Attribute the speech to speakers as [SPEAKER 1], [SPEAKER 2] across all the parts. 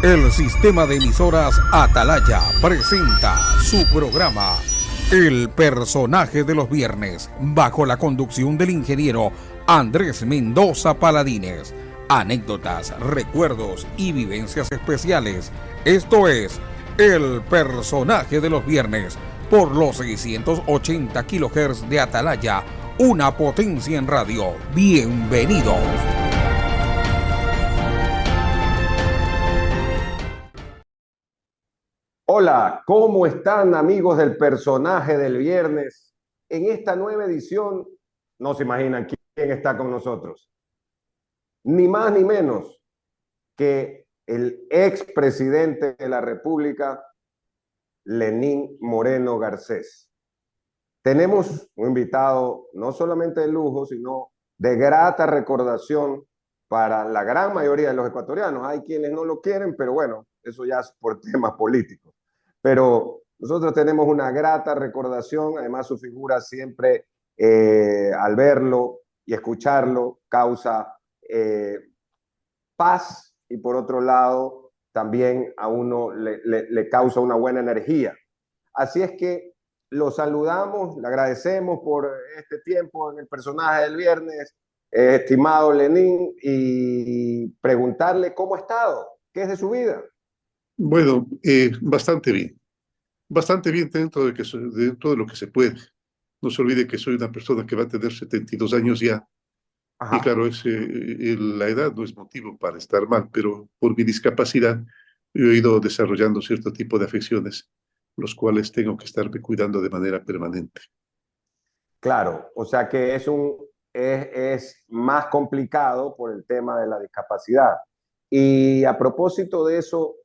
[SPEAKER 1] El sistema de emisoras Atalaya presenta su programa El Personaje de los Viernes, bajo la conducción del ingeniero Andrés Mendoza Paladines. Anécdotas, recuerdos y vivencias especiales. Esto es El Personaje de los Viernes, por los 680 kHz de Atalaya, una potencia en radio. Bienvenidos.
[SPEAKER 2] Hola, ¿cómo están, amigos del Personaje del Viernes? En esta nueva edición, no se imaginan quién está con nosotros. Ni más ni menos que el expresidente de la República, Lenín Moreno Garcés. Tenemos un invitado no solamente de lujo, sino de grata recordación para la gran mayoría de los ecuatorianos. Hay quienes no lo quieren, pero bueno, eso ya es por temas políticos. Pero nosotros tenemos una grata recordación, además su figura siempre, al verlo y escucharlo, causa paz, y por otro lado también a uno le causa una buena energía. Así es que lo saludamos, le agradecemos por este tiempo en el Personaje del Viernes, estimado Lenín, y preguntarle cómo ha estado, qué es de su vida.
[SPEAKER 3] Bueno, bastante bien dentro de lo que se puede. No se olvide que soy una persona que va a tener 72 años ya, y
[SPEAKER 2] Ajá.
[SPEAKER 3] claro, la edad no es motivo para estar mal, pero por mi discapacidad he ido desarrollando cierto tipo de afecciones, los cuales tengo que estarme cuidando de manera permanente.
[SPEAKER 2] Claro, o sea que es más complicado por el tema de la discapacidad. Y a propósito de eso,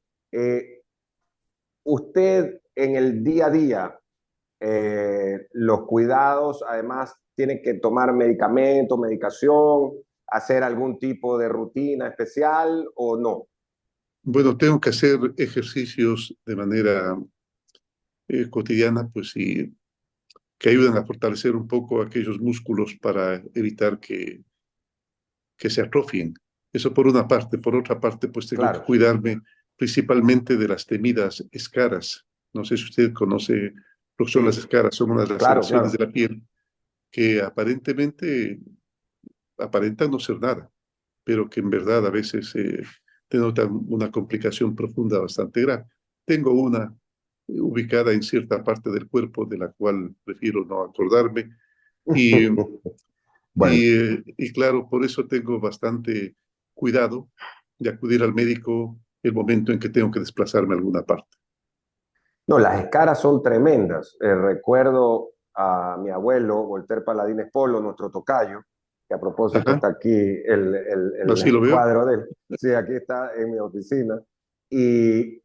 [SPEAKER 2] usted en el día a día, los cuidados, además, tiene que tomar medicamento, medicación, hacer algún tipo de rutina especial o no.
[SPEAKER 3] Bueno, tengo que hacer ejercicios de manera cotidiana, pues sí, que ayudan a fortalecer un poco aquellos músculos para evitar que se atrofien. Eso por una parte. Por otra parte, pues tengo que
[SPEAKER 2] Claro,
[SPEAKER 3] cuidarme principalmente de las temidas escaras. No sé si usted conoce lo que son las
[SPEAKER 2] sí,
[SPEAKER 3] escaras, son unas
[SPEAKER 2] claro,
[SPEAKER 3] laceraciones de
[SPEAKER 2] claro.
[SPEAKER 3] la piel que aparentemente aparentan no ser nada, pero que en verdad a veces denotan una complicación profunda bastante grave. Tengo una ubicada en cierta parte del cuerpo de la cual prefiero no acordarme, y
[SPEAKER 2] Bueno,
[SPEAKER 3] y claro, por eso tengo bastante cuidado de acudir al médico el momento en que tengo que desplazarme a alguna parte.
[SPEAKER 2] no, las escaras son tremendas. Recuerdo a mi abuelo, Voltaire Paladines Polo, nuestro tocayo, que a propósito
[SPEAKER 3] Ajá,
[SPEAKER 2] está aquí
[SPEAKER 3] así lo
[SPEAKER 2] el
[SPEAKER 3] veo.
[SPEAKER 2] cuadro de él. Sí, aquí está en mi oficina. Y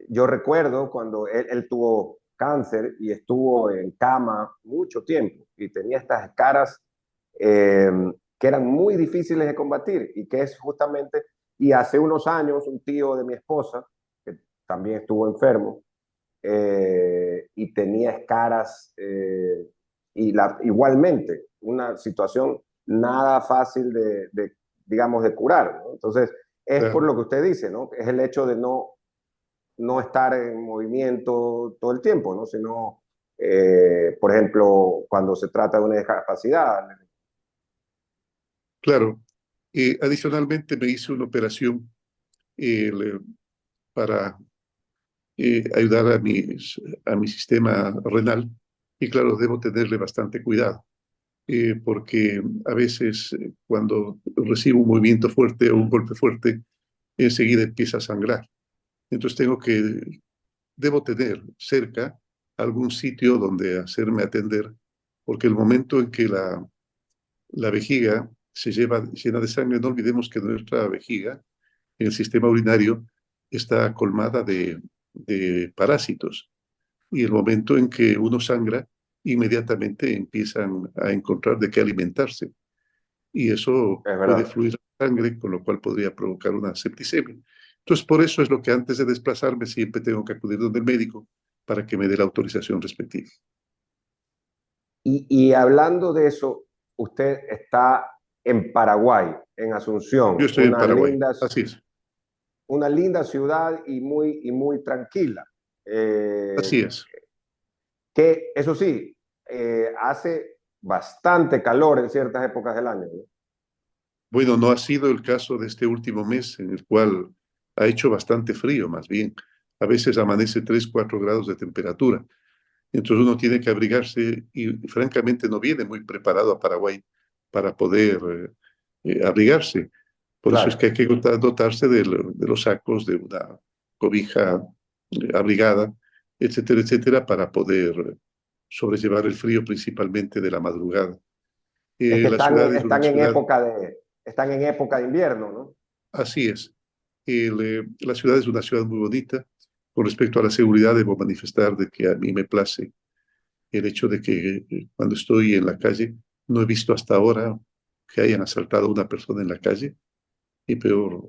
[SPEAKER 2] yo recuerdo cuando él tuvo cáncer y estuvo en cama mucho tiempo y tenía estas escaras, eh, que eran muy difíciles de combatir, y que es justamente, y hace unos años un tío de mi esposa, que también estuvo enfermo, y tenía escaras, igualmente una situación nada fácil digamos, de curar, ¿no? Entonces, es por
[SPEAKER 3] Claro,
[SPEAKER 2] lo que usted dice, ¿no? Es el hecho de no estar en movimiento todo el tiempo, ¿no? Sino, por ejemplo, cuando se trata de una discapacidad.
[SPEAKER 3] claro. Adicionalmente me hice una operación para ayudar a mi sistema renal, y claro, debo tenerle bastante cuidado, porque a veces cuando recibo un movimiento fuerte o un golpe fuerte, enseguida empieza a sangrar. Entonces debo tener cerca algún sitio donde hacerme atender, porque el momento en que la vejiga llena de sangre, no olvidemos que nuestra vejiga, en el sistema urinario, está colmada de parásitos. Y el momento en que uno sangra, inmediatamente empiezan a encontrar de qué alimentarse. Y eso
[SPEAKER 2] Es
[SPEAKER 3] puede
[SPEAKER 2] verdad.
[SPEAKER 3] fluir a la sangre, con lo cual podría provocar una septicemia. Entonces, por eso es lo que antes de desplazarme siempre tengo que acudir donde el médico para que me dé la autorización respectiva.
[SPEAKER 2] Y hablando de eso, usted está en Paraguay, en
[SPEAKER 3] Yo
[SPEAKER 2] Asunción,
[SPEAKER 3] estoy en
[SPEAKER 2] una
[SPEAKER 3] Paraguay,
[SPEAKER 2] linda,
[SPEAKER 3] así es.
[SPEAKER 2] una linda ciudad y muy tranquila.
[SPEAKER 3] Así es.
[SPEAKER 2] Que eso sí, hace bastante calor en ciertas épocas del año, ¿no?
[SPEAKER 3] Bueno, no ha sido el caso de este último mes, en el cual ha hecho bastante frío, más bien. A veces amanece 3, 4 grados de temperatura. Entonces uno tiene que abrigarse y francamente no viene muy preparado a Paraguay para poder abrigarse. Por eso es
[SPEAKER 2] Claro.
[SPEAKER 3] que hay que dotarse de los sacos, de una cobija abrigada, etcétera, etcétera, para poder sobrellevar el frío principalmente de la madrugada.
[SPEAKER 2] Es que
[SPEAKER 3] La ciudad es una ciudad,
[SPEAKER 2] están en época de invierno, ¿no?
[SPEAKER 3] así es, la ciudad es una ciudad muy bonita. Con respecto a la seguridad, debo manifestar de que a mí me place el hecho de que cuando estoy en la calle no he visto hasta ahora que hayan asaltado a una persona en la calle y peor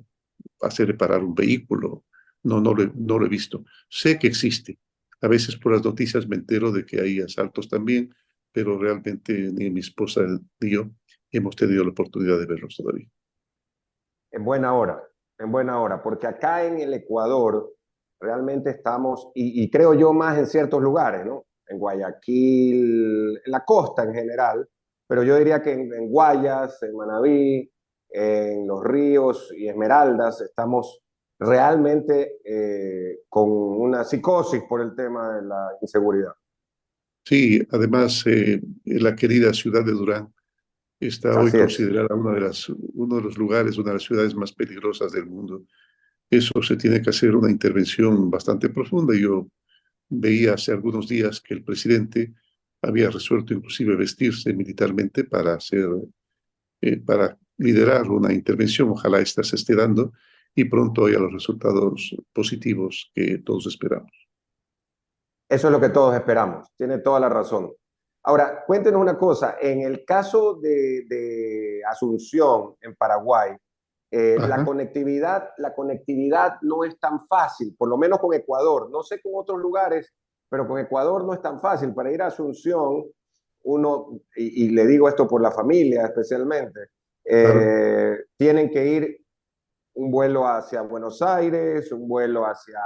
[SPEAKER 3] hacer parar un vehículo. No lo he visto. Sé que existe. A veces por las noticias me entero de que hay asaltos también, pero realmente ni mi esposa ni yo hemos tenido la oportunidad de verlos todavía.
[SPEAKER 2] En buena hora, porque acá en el Ecuador realmente estamos, y creo yo más en ciertos lugares, ¿no? En Guayaquil, en la costa en general, pero yo diría que en Guayas, en Manabí, en Los Ríos y Esmeraldas estamos realmente con una psicosis por el tema de la inseguridad.
[SPEAKER 3] Sí, además, la querida ciudad de Durán está hoy
[SPEAKER 2] Así es.
[SPEAKER 3] considerada uno de los lugares, una de las ciudades más peligrosas del mundo. Eso se tiene que hacer una intervención bastante profunda. Yo veía hace algunos días que el presidente había resuelto inclusive vestirse militarmente para liderar una intervención. Ojalá esta se esté dando y pronto haya los resultados positivos que todos esperamos.
[SPEAKER 2] Eso es lo que todos esperamos. Tiene toda la razón. Ahora, cuéntenos una cosa. En el caso de Asunción, en Paraguay,
[SPEAKER 3] Ajá.
[SPEAKER 2] la conectividad no es tan fácil, por lo menos con Ecuador. No sé con otros lugares, pero con Ecuador no es tan fácil. Para ir a Asunción, uno, y le digo esto por la familia especialmente,
[SPEAKER 3] Claro.
[SPEAKER 2] tienen que ir un vuelo hacia Buenos Aires, un vuelo hacia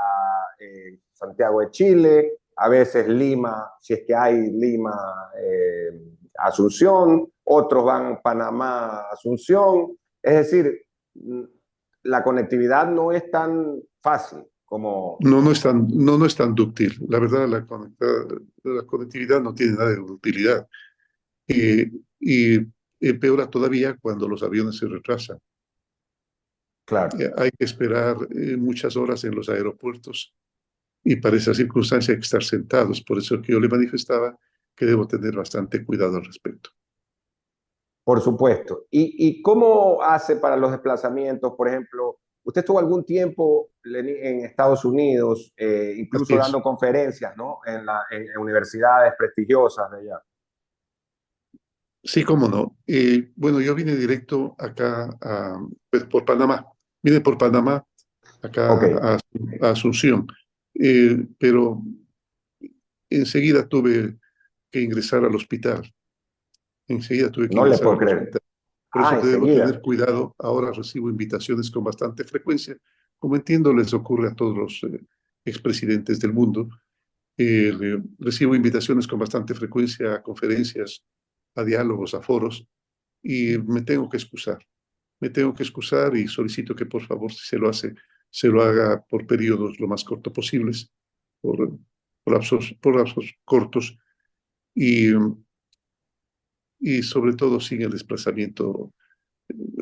[SPEAKER 2] Santiago de Chile, a veces Lima, si es que hay Lima, Asunción, otros van Panamá, Asunción. Es decir, la conectividad no es tan fácil como...
[SPEAKER 3] No es tan dúctil. La verdad, la conectividad no tiene nada de utilidad. Y empeora todavía cuando los aviones se retrasan.
[SPEAKER 2] Claro.
[SPEAKER 3] Hay que esperar muchas horas en los aeropuertos y para esa circunstancia hay que estar sentados. Por eso que yo le manifestaba que debo tener bastante cuidado al respecto.
[SPEAKER 2] Por supuesto. Y cómo hace para los desplazamientos? Por ejemplo, usted estuvo algún tiempo en Estados Unidos,
[SPEAKER 3] Así
[SPEAKER 2] incluso
[SPEAKER 3] es.
[SPEAKER 2] dando conferencias, ¿no? En universidades prestigiosas de allá.
[SPEAKER 3] Sí, cómo no. Bueno, yo vine directo acá pues, por Panamá. Vine por Panamá
[SPEAKER 2] Ok,
[SPEAKER 3] acá a Asunción. Pero enseguida tuve que ingresar al hospital. Enseguida tuve que
[SPEAKER 2] no le
[SPEAKER 3] ingresar
[SPEAKER 2] puedo
[SPEAKER 3] al
[SPEAKER 2] creer.
[SPEAKER 3] hospital. Por
[SPEAKER 2] Ah,
[SPEAKER 3] eso te debo tener
[SPEAKER 2] enseguida.
[SPEAKER 3] cuidado. Ahora recibo invitaciones con bastante frecuencia, como entiendo les ocurre a todos los expresidentes del mundo. Recibo invitaciones con bastante frecuencia a conferencias, a diálogos, a foros, y me tengo que excusar. Me tengo que excusar y solicito que por favor, si se lo hace, se lo haga por periodos lo más corto posibles, por, por lapsos cortos, y, y sobre todo sin el desplazamiento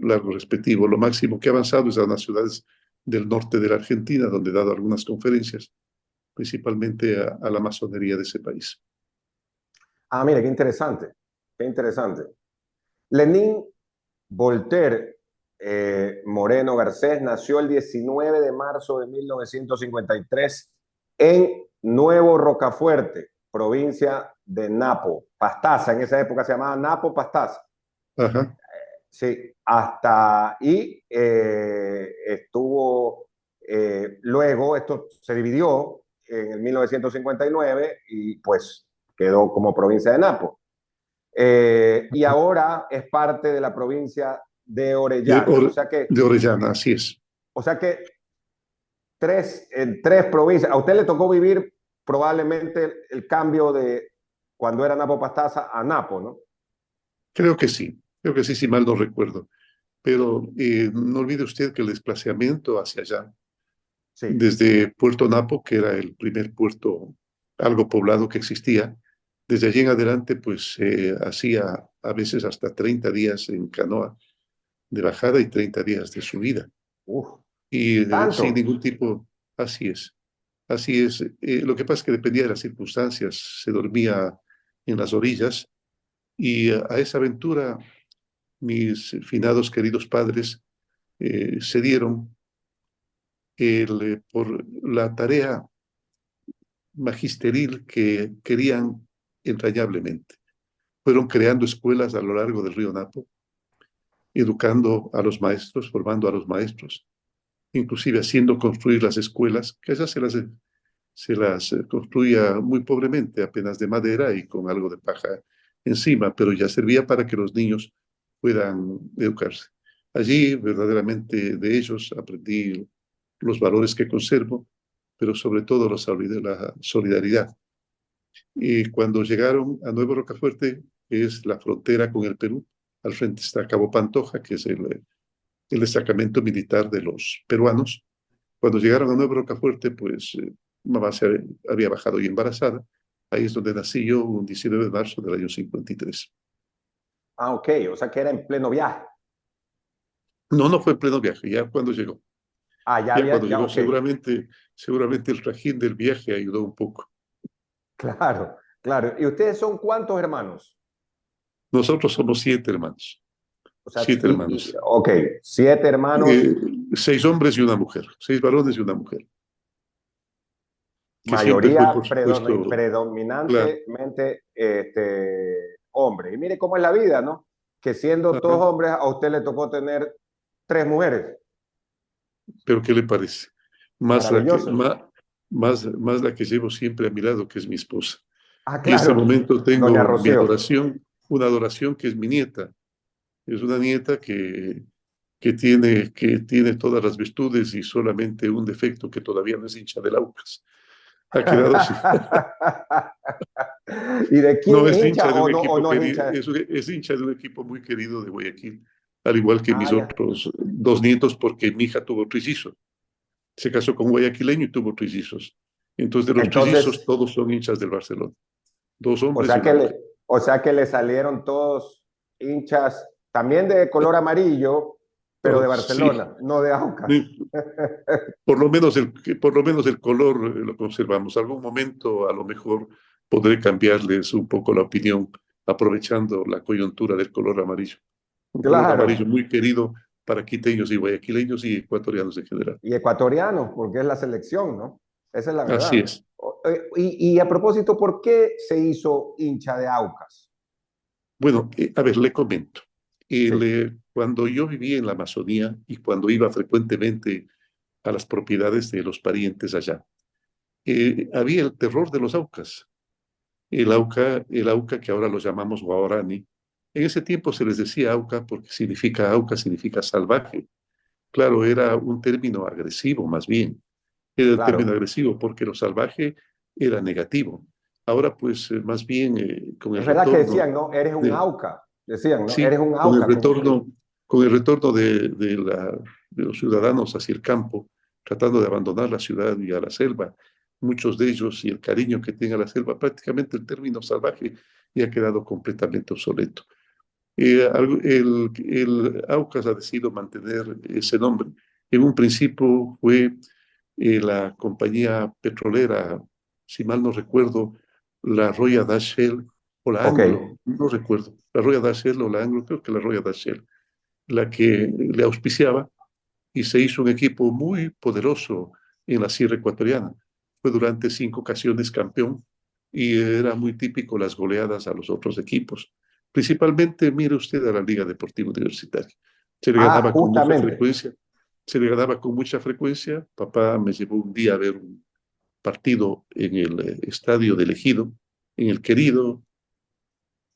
[SPEAKER 3] largo respectivo. Lo máximo que he avanzado es a unas ciudades del norte de la Argentina, donde he dado algunas conferencias, principalmente a la masonería de ese país.
[SPEAKER 2] Ah, mire, qué interesante. Qué interesante. Lenín Voltaire Moreno Garcés nació el 19 de marzo de 1953 en Nuevo Rocafuerte, provincia de Napo, Pastaza. En esa época se llamaba Napo Pastaza.
[SPEAKER 3] Ajá.
[SPEAKER 2] Sí, hasta y estuvo, luego esto se dividió en el 1959 y pues quedó como provincia de Napo. Y ahora es parte de la provincia de
[SPEAKER 3] De,
[SPEAKER 2] Orellana.
[SPEAKER 3] Or- de Orellana, así es.
[SPEAKER 2] O sea que en tres provincias. A usted le tocó vivir probablemente el cambio de cuando era Napo Pastaza a Napo, ¿no?
[SPEAKER 3] creo que sí, si mal no recuerdo. Pero no olvide usted que el desplazamiento hacia allá,
[SPEAKER 2] Sí.
[SPEAKER 3] desde Puerto Napo, que era el primer puerto algo poblado que existía, desde allí en adelante, pues hacía a veces hasta 30 días en canoa de bajada y 30 días de subida.
[SPEAKER 2] Uf,
[SPEAKER 3] Y sin
[SPEAKER 2] tanto.
[SPEAKER 3] ningún tipo, así es. Así es. Lo que pasa es que dependía de las circunstancias. Se dormía en las orillas y a esa aventura mis finados queridos padres se dieron por la tarea magisteril que querían entrañablemente. Fueron creando escuelas a lo largo del río Napo, educando a los maestros, formando a los maestros, inclusive haciendo construir las escuelas, que esas se las construía muy pobremente, apenas de madera y con algo de paja encima, pero ya servía para que los niños puedan educarse. Allí verdaderamente de ellos aprendí los valores que conservo, pero sobre todo la solidaridad. Y cuando llegaron a Nuevo Rocafuerte, que es la frontera con el Perú, al frente está Cabo Pantoja, que es el destacamento militar de los peruanos. Cuando llegaron a Nuevo Rocafuerte, pues mamá había bajado y embarazada. Ahí es donde nací yo, un 19 de marzo del año 53.
[SPEAKER 2] Ah, ok, o sea que era en pleno viaje.
[SPEAKER 3] No, no fue en pleno viaje, ya cuando llegó.
[SPEAKER 2] Ah, ya
[SPEAKER 3] Ya
[SPEAKER 2] había,
[SPEAKER 3] cuando
[SPEAKER 2] ya,
[SPEAKER 3] llegó,
[SPEAKER 2] ok.
[SPEAKER 3] seguramente el trajín del viaje ayudó un poco.
[SPEAKER 2] Claro, claro. ¿Y ustedes son cuántos hermanos?
[SPEAKER 3] Nosotros somos 7 hermanos,
[SPEAKER 2] O sea,
[SPEAKER 3] 7 hermanos.
[SPEAKER 2] ok, 7 hermanos,
[SPEAKER 3] Eh, 6 hombres y una mujer, 6 varones y una mujer, que siempre fue,
[SPEAKER 2] mayoría
[SPEAKER 3] por supuesto, claro.
[SPEAKER 2] predominantemente hombres. Y mire cómo es la vida, ¿no? Que siendo todos
[SPEAKER 3] Ajá.
[SPEAKER 2] hombres, a usted le tocó tener 3 mujeres.
[SPEAKER 3] Pero ¿qué le parece? Más la que,
[SPEAKER 2] Maravilloso.
[SPEAKER 3] más, más la que llevo siempre a mi lado, que es mi esposa.
[SPEAKER 2] Ah,
[SPEAKER 3] Y en este
[SPEAKER 2] claro,
[SPEAKER 3] momento
[SPEAKER 2] doña
[SPEAKER 3] tengo mi
[SPEAKER 2] Rocío.
[SPEAKER 3] adoración, una adoración que es mi nieta. Es una nieta que tiene todas las virtudes y solamente un defecto, que todavía no es hincha del Aucas. Ha quedado así.
[SPEAKER 2] ¿Y de quién
[SPEAKER 3] No
[SPEAKER 2] es
[SPEAKER 3] es hincha
[SPEAKER 2] hincha
[SPEAKER 3] de un
[SPEAKER 2] o
[SPEAKER 3] equipo
[SPEAKER 2] no es
[SPEAKER 3] querido,
[SPEAKER 2] hincha?
[SPEAKER 3] es hincha de un equipo muy querido de Guayaquil, al igual que
[SPEAKER 2] Ah,
[SPEAKER 3] mis
[SPEAKER 2] ya.
[SPEAKER 3] otros 2 nietos, porque mi hija tuvo trillizos. Se casó con un guayaquileño y tuvo trillizos. Entonces, de los trillizos,
[SPEAKER 2] Entonces,
[SPEAKER 3] todos son hinchas del Barcelona. Dos
[SPEAKER 2] o
[SPEAKER 3] hombres y
[SPEAKER 2] sea
[SPEAKER 3] una
[SPEAKER 2] que
[SPEAKER 3] mujer.
[SPEAKER 2] le salieron todos hinchas también de color amarillo, pero
[SPEAKER 3] Oh,
[SPEAKER 2] de
[SPEAKER 3] sí,
[SPEAKER 2] Barcelona, no de Aucas.
[SPEAKER 3] por lo menos el color lo conservamos. Algún momento, a lo mejor, podré cambiarles un poco la opinión, aprovechando la coyuntura del color amarillo. Un color amarillo
[SPEAKER 2] Claro,
[SPEAKER 3] muy querido para quiteños y guayaquileños y ecuatorianos en general.
[SPEAKER 2] y ecuatorianos, porque es la selección, ¿no? Esa es la
[SPEAKER 3] Así
[SPEAKER 2] verdad.
[SPEAKER 3] es.
[SPEAKER 2] Y a propósito, ¿por qué se hizo hincha de Aucas?
[SPEAKER 3] Bueno, a ver, le comento.
[SPEAKER 2] Sí,
[SPEAKER 3] Cuando yo vivía en la Amazonía y cuando iba frecuentemente a las propiedades de los parientes allá, había el terror de los Aucas. El Auca que ahora lo llamamos Guarani. En ese tiempo se les decía Auca porque Auca significa salvaje. Claro, era un término agresivo más bien. Era el término
[SPEAKER 2] claro.
[SPEAKER 3] agresivo porque lo salvaje era negativo. Ahora pues más bien con el
[SPEAKER 2] Es verdad que
[SPEAKER 3] retorno
[SPEAKER 2] decían, ¿no? Eres un
[SPEAKER 3] de,
[SPEAKER 2] Auca. Decían, ¿no?
[SPEAKER 3] sí,
[SPEAKER 2] Eres un
[SPEAKER 3] con el
[SPEAKER 2] Auca, como que.
[SPEAKER 3] retorno, con el retorno de los ciudadanos hacia el campo, tratando de abandonar la ciudad y a la selva, muchos de ellos y el cariño que tienen a la selva, prácticamente el término salvaje ya ha quedado completamente obsoleto. El Aucas ha decidido mantener ese nombre. En un principio fue la compañía petrolera, si mal no recuerdo, la Royal Dutch Shell o la
[SPEAKER 2] Ok.
[SPEAKER 3] Anglo, no recuerdo, la Royal Dutch Shell o la Anglo, creo que la Royal Dutch Shell, la que le auspiciaba y se hizo un equipo muy poderoso en la Sierra Ecuatoriana. Fue durante 5 ocasiones campeón y era muy típico las goleadas a los otros equipos. Principalmente, mire usted a la Liga Deportiva Universitaria. Se le
[SPEAKER 2] Ah,
[SPEAKER 3] ganaba con mucha
[SPEAKER 2] justamente.
[SPEAKER 3] frecuencia. Se le ganaba con mucha frecuencia. Papá me llevó un día a ver un partido en el estadio de Ejido, en el querido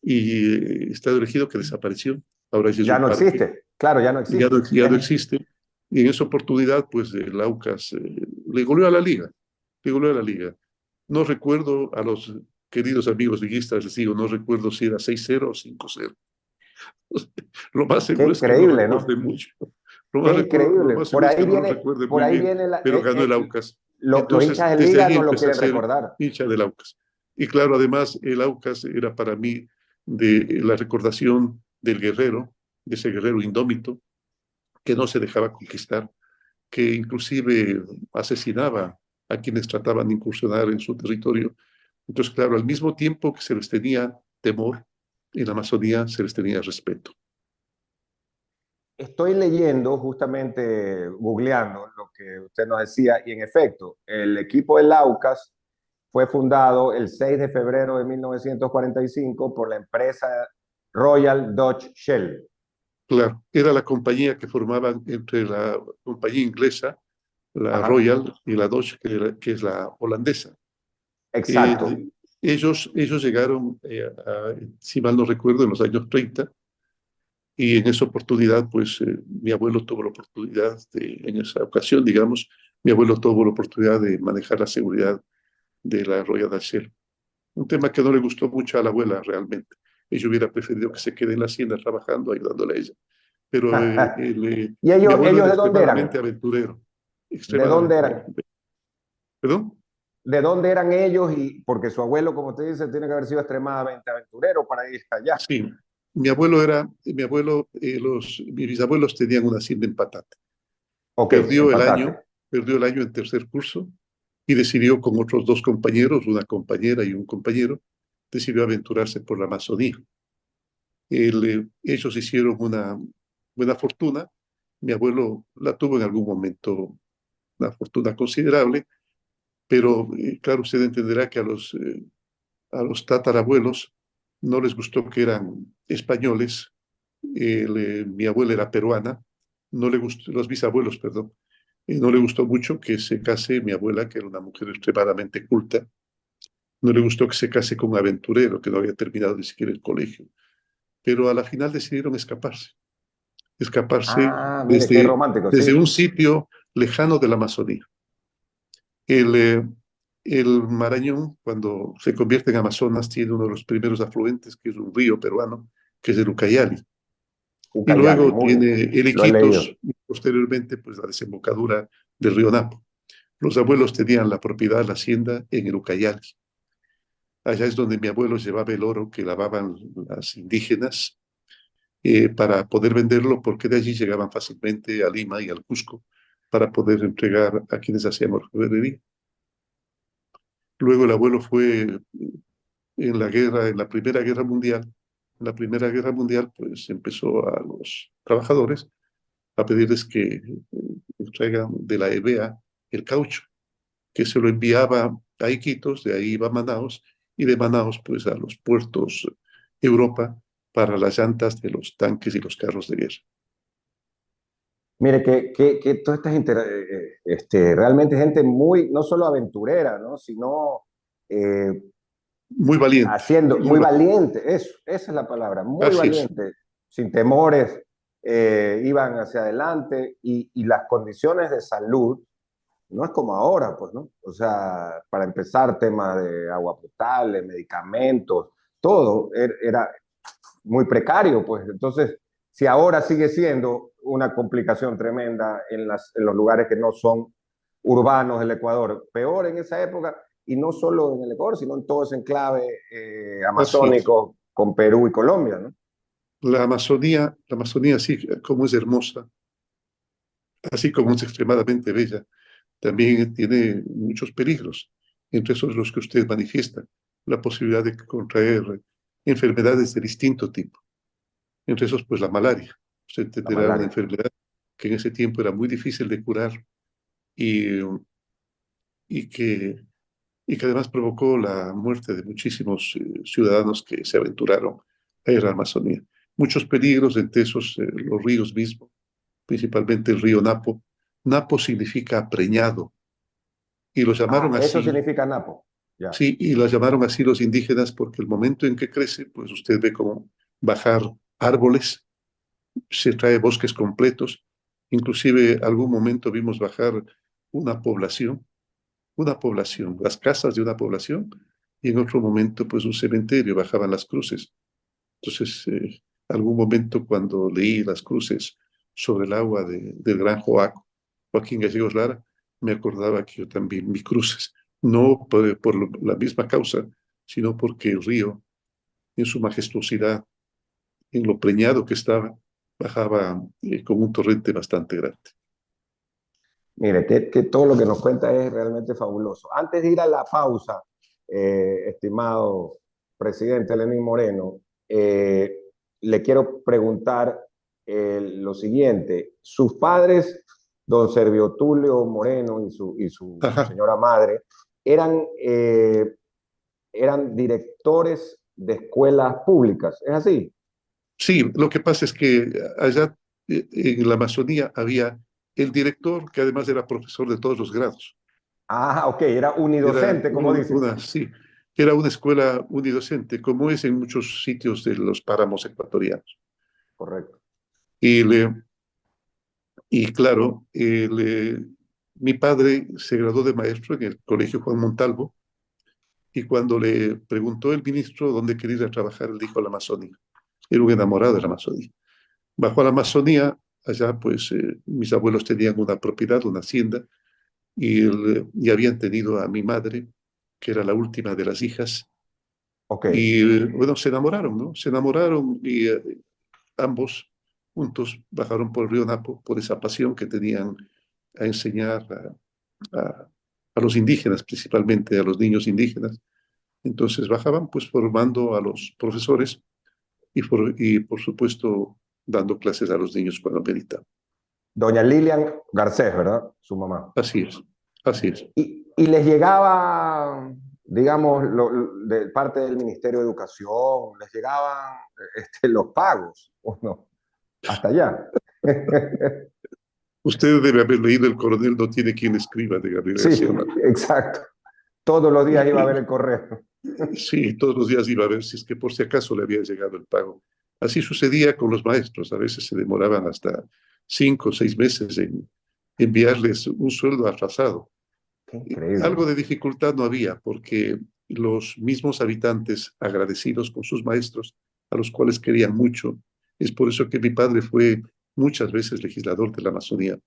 [SPEAKER 3] estadio de Ejido que desapareció. Ahora ya es
[SPEAKER 2] Ya
[SPEAKER 3] un
[SPEAKER 2] no
[SPEAKER 3] parque,
[SPEAKER 2] existe. Claro, ya no
[SPEAKER 3] ya no,
[SPEAKER 2] existe.
[SPEAKER 3] ya no existe. Y en esa oportunidad, pues el Aucas le goleó a la liga, le goleó a la liga. No recuerdo a los queridos amigos liguistas, les digo, no recuerdo si era 6-0 o 5-0. Lo más
[SPEAKER 2] Qué
[SPEAKER 3] seguro es que no
[SPEAKER 2] increíble, ¿no?
[SPEAKER 3] recuerde mucho.
[SPEAKER 2] Qué
[SPEAKER 3] Lo
[SPEAKER 2] increíble.
[SPEAKER 3] más seguro es que no lo recuerde
[SPEAKER 2] Por
[SPEAKER 3] muy
[SPEAKER 2] ahí
[SPEAKER 3] bien,
[SPEAKER 2] viene
[SPEAKER 3] pero ganó el Aucas.
[SPEAKER 2] los
[SPEAKER 3] Entonces,
[SPEAKER 2] hinchas de
[SPEAKER 3] desde
[SPEAKER 2] liga
[SPEAKER 3] ahí
[SPEAKER 2] no lo
[SPEAKER 3] empecé a
[SPEAKER 2] quieren
[SPEAKER 3] ser
[SPEAKER 2] recordar.
[SPEAKER 3] hincha del Aucas. Y claro, además, el Aucas era para mí de la recordación del guerrero, de ese guerrero indómito, que no se dejaba conquistar, que inclusive asesinaba a quienes trataban de incursionar en su territorio. Entonces, claro, al mismo tiempo que se les tenía temor, en la Amazonía se les tenía respeto.
[SPEAKER 2] Estoy leyendo, justamente googleando lo que usted nos decía, y en efecto, el equipo del Aucas fue fundado el 6 de febrero de 1945 por la empresa Royal Dutch Shell.
[SPEAKER 3] Claro, era la compañía que formaban entre la compañía inglesa, la
[SPEAKER 2] Ajá,
[SPEAKER 3] Royal, y la Dutch, que es la holandesa.
[SPEAKER 2] exacto.
[SPEAKER 3] Eh, ellos llegaron, si mal no recuerdo, en los años 30, y en esa oportunidad, pues mi abuelo tuvo la oportunidad en esa ocasión, digamos, mi abuelo tuvo la oportunidad de manejar la seguridad de la Royal Dutch Shell. Un tema que no le gustó mucho a la abuela realmente. Ella hubiera preferido que se quede en la hacienda trabajando, ayudándole a ella. Pero
[SPEAKER 2] ¿Y
[SPEAKER 3] mi abuelo
[SPEAKER 2] ellos
[SPEAKER 3] era
[SPEAKER 2] de dónde
[SPEAKER 3] extremadamente
[SPEAKER 2] eran?
[SPEAKER 3] aventurero,
[SPEAKER 2] ¿De dónde
[SPEAKER 3] extremadamente
[SPEAKER 2] eran?
[SPEAKER 3] aventurero. ¿Perdón?
[SPEAKER 2] ¿De dónde eran ellos? Y porque su abuelo, como usted dice, tiene que haber sido extremadamente aventurero para ir allá.
[SPEAKER 3] Sí, mis bisabuelos tenían una hacienda en Patate.
[SPEAKER 2] Ok,
[SPEAKER 3] Perdió el
[SPEAKER 2] empatate.
[SPEAKER 3] año, perdió el año en tercer curso y decidió con otros dos compañeros, una compañera y un compañero, decidió aventurarse por la Amazonía. Ellos hicieron una buena fortuna. Mi abuelo la tuvo en algún momento, una fortuna considerable, pero claro, usted entenderá que a los tatarabuelos no les gustó que eran españoles. Mi abuela era peruana, no le gustó, los bisabuelos, perdón, no le gustó mucho que se case mi abuela, que era una mujer extremadamente culta, no le gustó que se case con un aventurero que no había terminado ni siquiera el colegio, pero a la final decidieron escaparse
[SPEAKER 2] Ah, mire, qué
[SPEAKER 3] desde,
[SPEAKER 2] romántico,
[SPEAKER 3] desde
[SPEAKER 2] sí.
[SPEAKER 3] un sitio lejano de la Amazonía. El, eh, el Marañón, cuando se convierte en Amazonas, tiene uno de los primeros afluentes, que es un río peruano, que es el Ucayali. Y
[SPEAKER 2] Ucayali,
[SPEAKER 3] luego
[SPEAKER 2] muy,
[SPEAKER 3] tiene el
[SPEAKER 2] lo he leído.
[SPEAKER 3] Iquitos, y posteriormente, pues la desembocadura del río Napo. Los abuelos tenían la propiedad, la hacienda, en el Ucayali. Allá es donde mi abuelo llevaba el oro que lavaban las indígenas para poder venderlo, porque de allí llegaban fácilmente a Lima y al Cusco para poder entregar a quienes hacíamos orfebrería. Luego el abuelo fue en la guerra, en la Primera Guerra Mundial. En la Primera Guerra Mundial, pues empezó a los trabajadores a pedirles que traigan de la EBEA el caucho, que se lo enviaba a Iquitos, de ahí iba a Manaos, y de Manaos, pues a los puertos Europa para las llantas de los tanques y los carros de guerra.
[SPEAKER 2] Mire, que toda esta gente, realmente gente muy, no solo aventurera, ¿no? Sino eh,
[SPEAKER 3] Muy valiente,
[SPEAKER 2] haciendo,
[SPEAKER 3] muy
[SPEAKER 2] muy
[SPEAKER 3] valiente.
[SPEAKER 2] valiente, eso, esa es la palabra, muy
[SPEAKER 3] Así es.
[SPEAKER 2] valiente, sin temores, iban hacia adelante y las condiciones de salud no es como ahora, pues, ¿no? O sea, para empezar, tema de agua potable, medicamentos, todo era muy precario, pues. Entonces, si ahora sigue siendo una complicación tremenda en los lugares que no son urbanos del Ecuador, peor en esa época, y no solo en el Ecuador, sino en todo ese enclave
[SPEAKER 3] Así es.
[SPEAKER 2] amazónico con Perú y Colombia, ¿no?
[SPEAKER 3] La Amazonía, así como es hermosa, así como es extremadamente bella, también tiene muchos peligros, entre esos los que usted manifiesta, la posibilidad de contraer enfermedades de distinto tipo, entre esos pues la malaria. Usted
[SPEAKER 2] La
[SPEAKER 3] entenderá una
[SPEAKER 2] malaria.
[SPEAKER 3] enfermedad que en ese tiempo era muy difícil de curar y, y, que, y que además provocó la muerte de muchísimos ciudadanos que se aventuraron a ir a la Amazonía. Muchos peligros, entre esos los ríos mismos, principalmente el río Napo. Napo significa preñado y lo
[SPEAKER 2] Ah,
[SPEAKER 3] llamaron
[SPEAKER 2] eso
[SPEAKER 3] así.
[SPEAKER 2] significa Napo. Ya.
[SPEAKER 3] Sí, y la llamaron así los indígenas porque el momento en que crece, pues usted ve como bajar árboles, se trae bosques completos Inclusive algún momento vimos bajar una población, las casas de una población, y en otro momento pues un cementerio, bajaban las cruces. Entonces, algún momento cuando leí las cruces sobre el agua del gran Joaquín Gallegos Lara, me acordaba que yo también vi cruces, no por la misma causa, sino porque el río, en su majestuosidad, en lo preñado que estaba, bajaba con un torrente bastante grande.
[SPEAKER 2] Mire, que todo lo que nos cuenta es realmente fabuloso. Antes de ir a la pausa, estimado presidente Lenín Moreno, le quiero preguntar lo siguiente. Sus padres, don Servio Tulio Moreno y su
[SPEAKER 3] Ajá.
[SPEAKER 2] señora madre, eran directores de escuelas públicas, ¿es así?
[SPEAKER 3] Sí, lo que pasa es que allá en la Amazonía había el director, que además era profesor de todos los grados.
[SPEAKER 2] Ah, ok, era
[SPEAKER 3] Era
[SPEAKER 2] unidocente, como dicen.
[SPEAKER 3] sí, era una escuela unidocente, como es en muchos sitios de los páramos ecuatorianos.
[SPEAKER 2] Correcto.
[SPEAKER 3] Y, y claro, mi padre se graduó de maestro en el Colegio Juan Montalvo, y cuando le preguntó el ministro dónde quería ir a trabajar, él dijo la Amazonía. Era un enamorado de la Amazonía. Bajó a la Amazonía, allá pues mis abuelos tenían una propiedad, una hacienda, y habían tenido a mi madre, que era la última de las hijas,
[SPEAKER 2] Ok.
[SPEAKER 3] y bueno, se enamoraron, ¿no? Se enamoraron y ambos juntos bajaron por el río Napo por esa pasión que tenían a enseñar a, a los indígenas, principalmente a los niños indígenas. Entonces bajaban pues formando a los profesores y por supuesto dando clases a los niños cuando meritaban.
[SPEAKER 2] Doña Lilian Garcés, ¿verdad? Su mamá.
[SPEAKER 3] Así es, así es.
[SPEAKER 2] Y les llegaba, digamos, de parte del Ministerio de Educación, les llegaban los pagos, ¿o no? Hasta allá.
[SPEAKER 3] Usted debe haber leído El coronel no tiene quien escriba de Gabriel
[SPEAKER 2] Sí,
[SPEAKER 3] García Márquez.
[SPEAKER 2] exacto. Todos los días iba a ver
[SPEAKER 3] Y,
[SPEAKER 2] el correo.
[SPEAKER 3] sí, todos los días iba a ver si es que por si acaso le había llegado el pago. Así sucedía con los maestros. A veces se demoraban hasta 5 o 6 meses en enviarles un sueldo atrasado.
[SPEAKER 2] Qué
[SPEAKER 3] Algo
[SPEAKER 2] increíble.
[SPEAKER 3] de dificultad no había porque los mismos habitantes, agradecidos con sus maestros, a los cuales querían mucho, es por eso que mi padre fue muchas veces legislador de la Amazonía,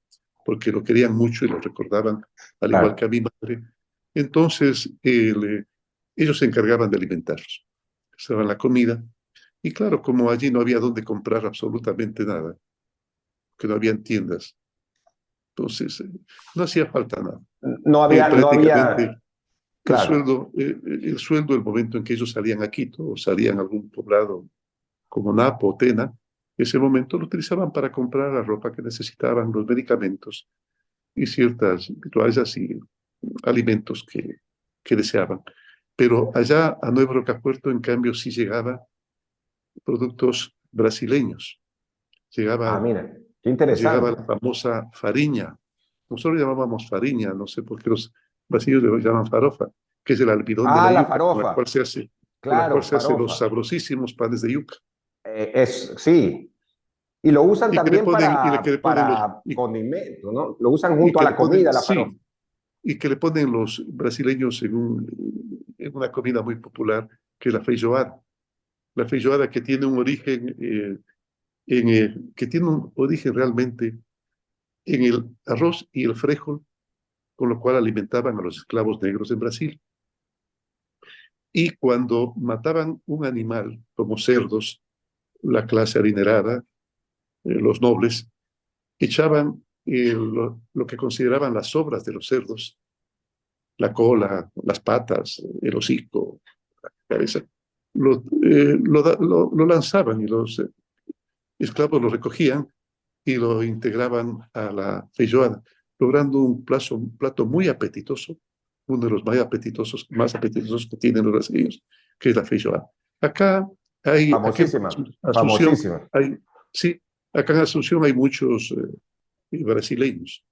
[SPEAKER 3] porque lo querían mucho y lo recordaban, al igual que
[SPEAKER 2] Claro.
[SPEAKER 3] a mi madre. Entonces, ellos se encargaban de alimentarlos, se daban la comida, y claro, como allí no había donde comprar absolutamente nada, que no habían tiendas, entonces no hacía falta nada.
[SPEAKER 2] No había,
[SPEAKER 3] Prácticamente
[SPEAKER 2] claro.
[SPEAKER 3] el sueldo, el momento en que ellos salían a Quito o salían a algún poblado como Napo o Tena, ese momento lo utilizaban para comprar la ropa que necesitaban, los medicamentos y ciertas toallas y alimentos que deseaban. Pero allá a Nuevo Rocapuerto, en cambio, sí llegaba productos brasileños.
[SPEAKER 2] Ah,
[SPEAKER 3] Llegaba,
[SPEAKER 2] mira, qué
[SPEAKER 3] llegaba
[SPEAKER 2] interesante.
[SPEAKER 3] la famosa fariña. Nosotros llamábamos fariña, no sé por qué los brasileños le llaman farofa, que es el almidón de
[SPEAKER 2] Ah,
[SPEAKER 3] la
[SPEAKER 2] la
[SPEAKER 3] yuca,
[SPEAKER 2] farofa.
[SPEAKER 3] con la cual
[SPEAKER 2] Claro,
[SPEAKER 3] se hacen los
[SPEAKER 2] farofa.
[SPEAKER 3] sabrosísimos panes de yuca.
[SPEAKER 2] Sí. Y lo usan
[SPEAKER 3] Y que le
[SPEAKER 2] también
[SPEAKER 3] ponen, y que le ponen
[SPEAKER 2] para condimentos, ¿no? Lo usan
[SPEAKER 3] y
[SPEAKER 2] junto a
[SPEAKER 3] que le
[SPEAKER 2] la comida,
[SPEAKER 3] ponen,
[SPEAKER 2] la farofa.
[SPEAKER 3] sí, y que le ponen los brasileños en una comida muy popular, que es la feijoada. La feijoada que tiene un origen, que tiene un origen realmente en el arroz y el frijol, con lo cual alimentaban a los esclavos negros en Brasil. Y cuando mataban un animal, como cerdos, la clase adinerada, los nobles, echaban lo que consideraban las sobras de los cerdos, la cola, las patas, el hocico, la cabeza, lo lanzaban y los esclavos lo recogían y lo integraban a la feijoada, logrando un plato muy apetitoso, uno de los más apetitosos que tienen los brasileños, que es la feijoada. Aquí en
[SPEAKER 2] Famosísima,
[SPEAKER 3] Asunción,
[SPEAKER 2] famosísima.
[SPEAKER 3] sí, acá en Asunción hay muchos brasileños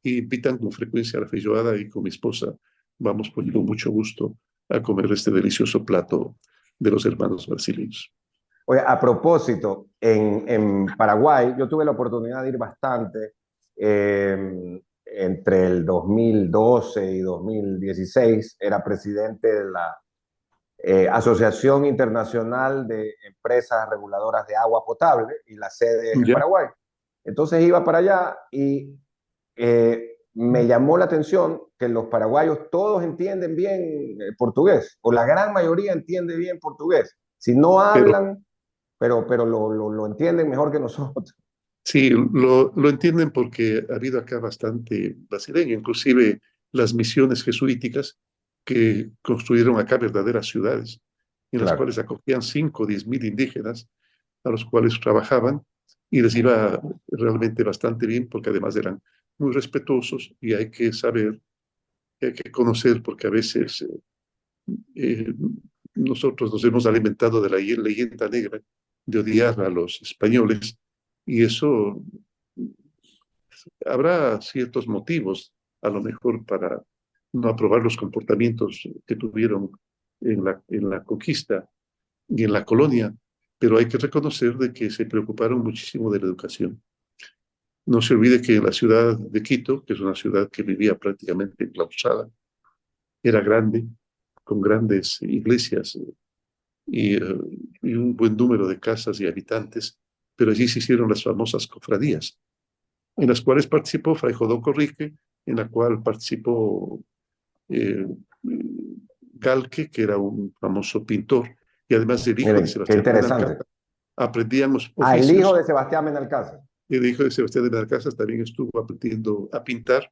[SPEAKER 3] y invitan con frecuencia a la feijoada y con mi esposa vamos con mucho gusto a comer este delicioso plato de los hermanos brasileños.
[SPEAKER 2] Oye, a propósito, en Paraguay yo tuve la oportunidad de ir bastante entre el 2012 y 2016 era presidente de la Asociación Internacional de Empresas Reguladoras de Agua Potable, y la sede es en
[SPEAKER 3] Ya,
[SPEAKER 2] Paraguay. Entonces iba para allá y me llamó la atención que los paraguayos todos entienden bien portugués, o la gran mayoría entiende bien portugués. Si no
[SPEAKER 3] pero
[SPEAKER 2] hablan, pero lo entienden mejor que nosotros.
[SPEAKER 3] sí, lo entienden porque ha habido acá bastante brasileño, inclusive las misiones jesuíticas que construyeron acá verdaderas ciudades, en las
[SPEAKER 2] Claro.
[SPEAKER 3] cuales acogían 5 o 10 mil indígenas a los cuales trabajaban y les iba realmente bastante bien porque además eran muy respetuosos y hay que saber, hay que conocer porque a veces eh, nosotros nos hemos alimentado de la leyenda negra de odiar a los españoles y eso habrá ciertos motivos a lo mejor para no aprobar los comportamientos que tuvieron en la conquista y en la colonia, pero hay que reconocer de que se preocuparon muchísimo de la educación. No se olvide que la ciudad de Quito, que es una ciudad que vivía prácticamente enclaustrada, era grande, con grandes iglesias y un buen número de casas y habitantes, pero allí se hicieron las famosas cofradías, en las cuales participó Fray Jodoco Rique, en la cual participó eh, Galque, que era un famoso pintor, y además el hijo de
[SPEAKER 2] Miren, qué
[SPEAKER 3] Sebastián
[SPEAKER 2] interesante.
[SPEAKER 3] Benalcázar. Aprendían los
[SPEAKER 2] Ah, el hijo
[SPEAKER 3] oficios,
[SPEAKER 2] de Sebastián Benalcázar.
[SPEAKER 3] y el hijo de Sebastián de Benalcázar también estuvo aprendiendo a pintar,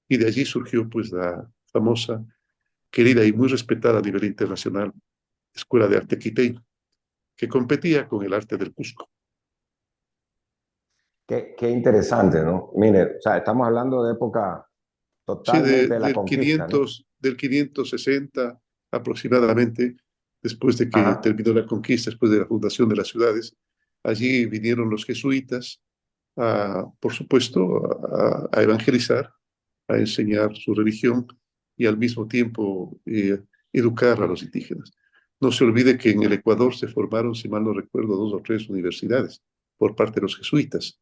[SPEAKER 3] y de allí surgió pues la famosa, querida y muy respetada a nivel internacional Escuela de Arte Quiteño, que competía con el arte del Cusco.
[SPEAKER 2] Qué interesante, ¿no? Mire, o sea, estamos hablando de época
[SPEAKER 3] Sí,
[SPEAKER 2] totalmente de la conquista, ¿no?
[SPEAKER 3] del 560 aproximadamente, después de que
[SPEAKER 2] Ajá.
[SPEAKER 3] terminó la conquista, después de la fundación de las ciudades, allí vinieron los jesuitas, por supuesto, a evangelizar, a enseñar su religión y al mismo tiempo educar a los indígenas. No se olvide que en el Ecuador se formaron, si mal no recuerdo, 2 o 3 universidades por parte de los jesuitas.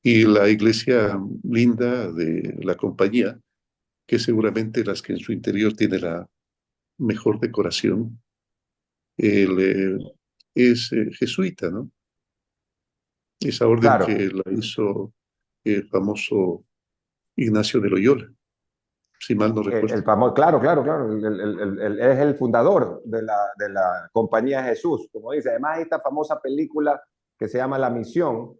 [SPEAKER 3] Y la iglesia linda de la compañía, que seguramente las que en su interior tiene la mejor decoración, él, es jesuita, ¿no? Esa orden
[SPEAKER 2] Claro,
[SPEAKER 3] que la hizo el famoso Ignacio de Loyola, si mal no recuerdo.
[SPEAKER 2] el famoso, claro, claro, claro, es el fundador de la Compañía de Jesús, como dice. Además, esta famosa película que se llama La Misión,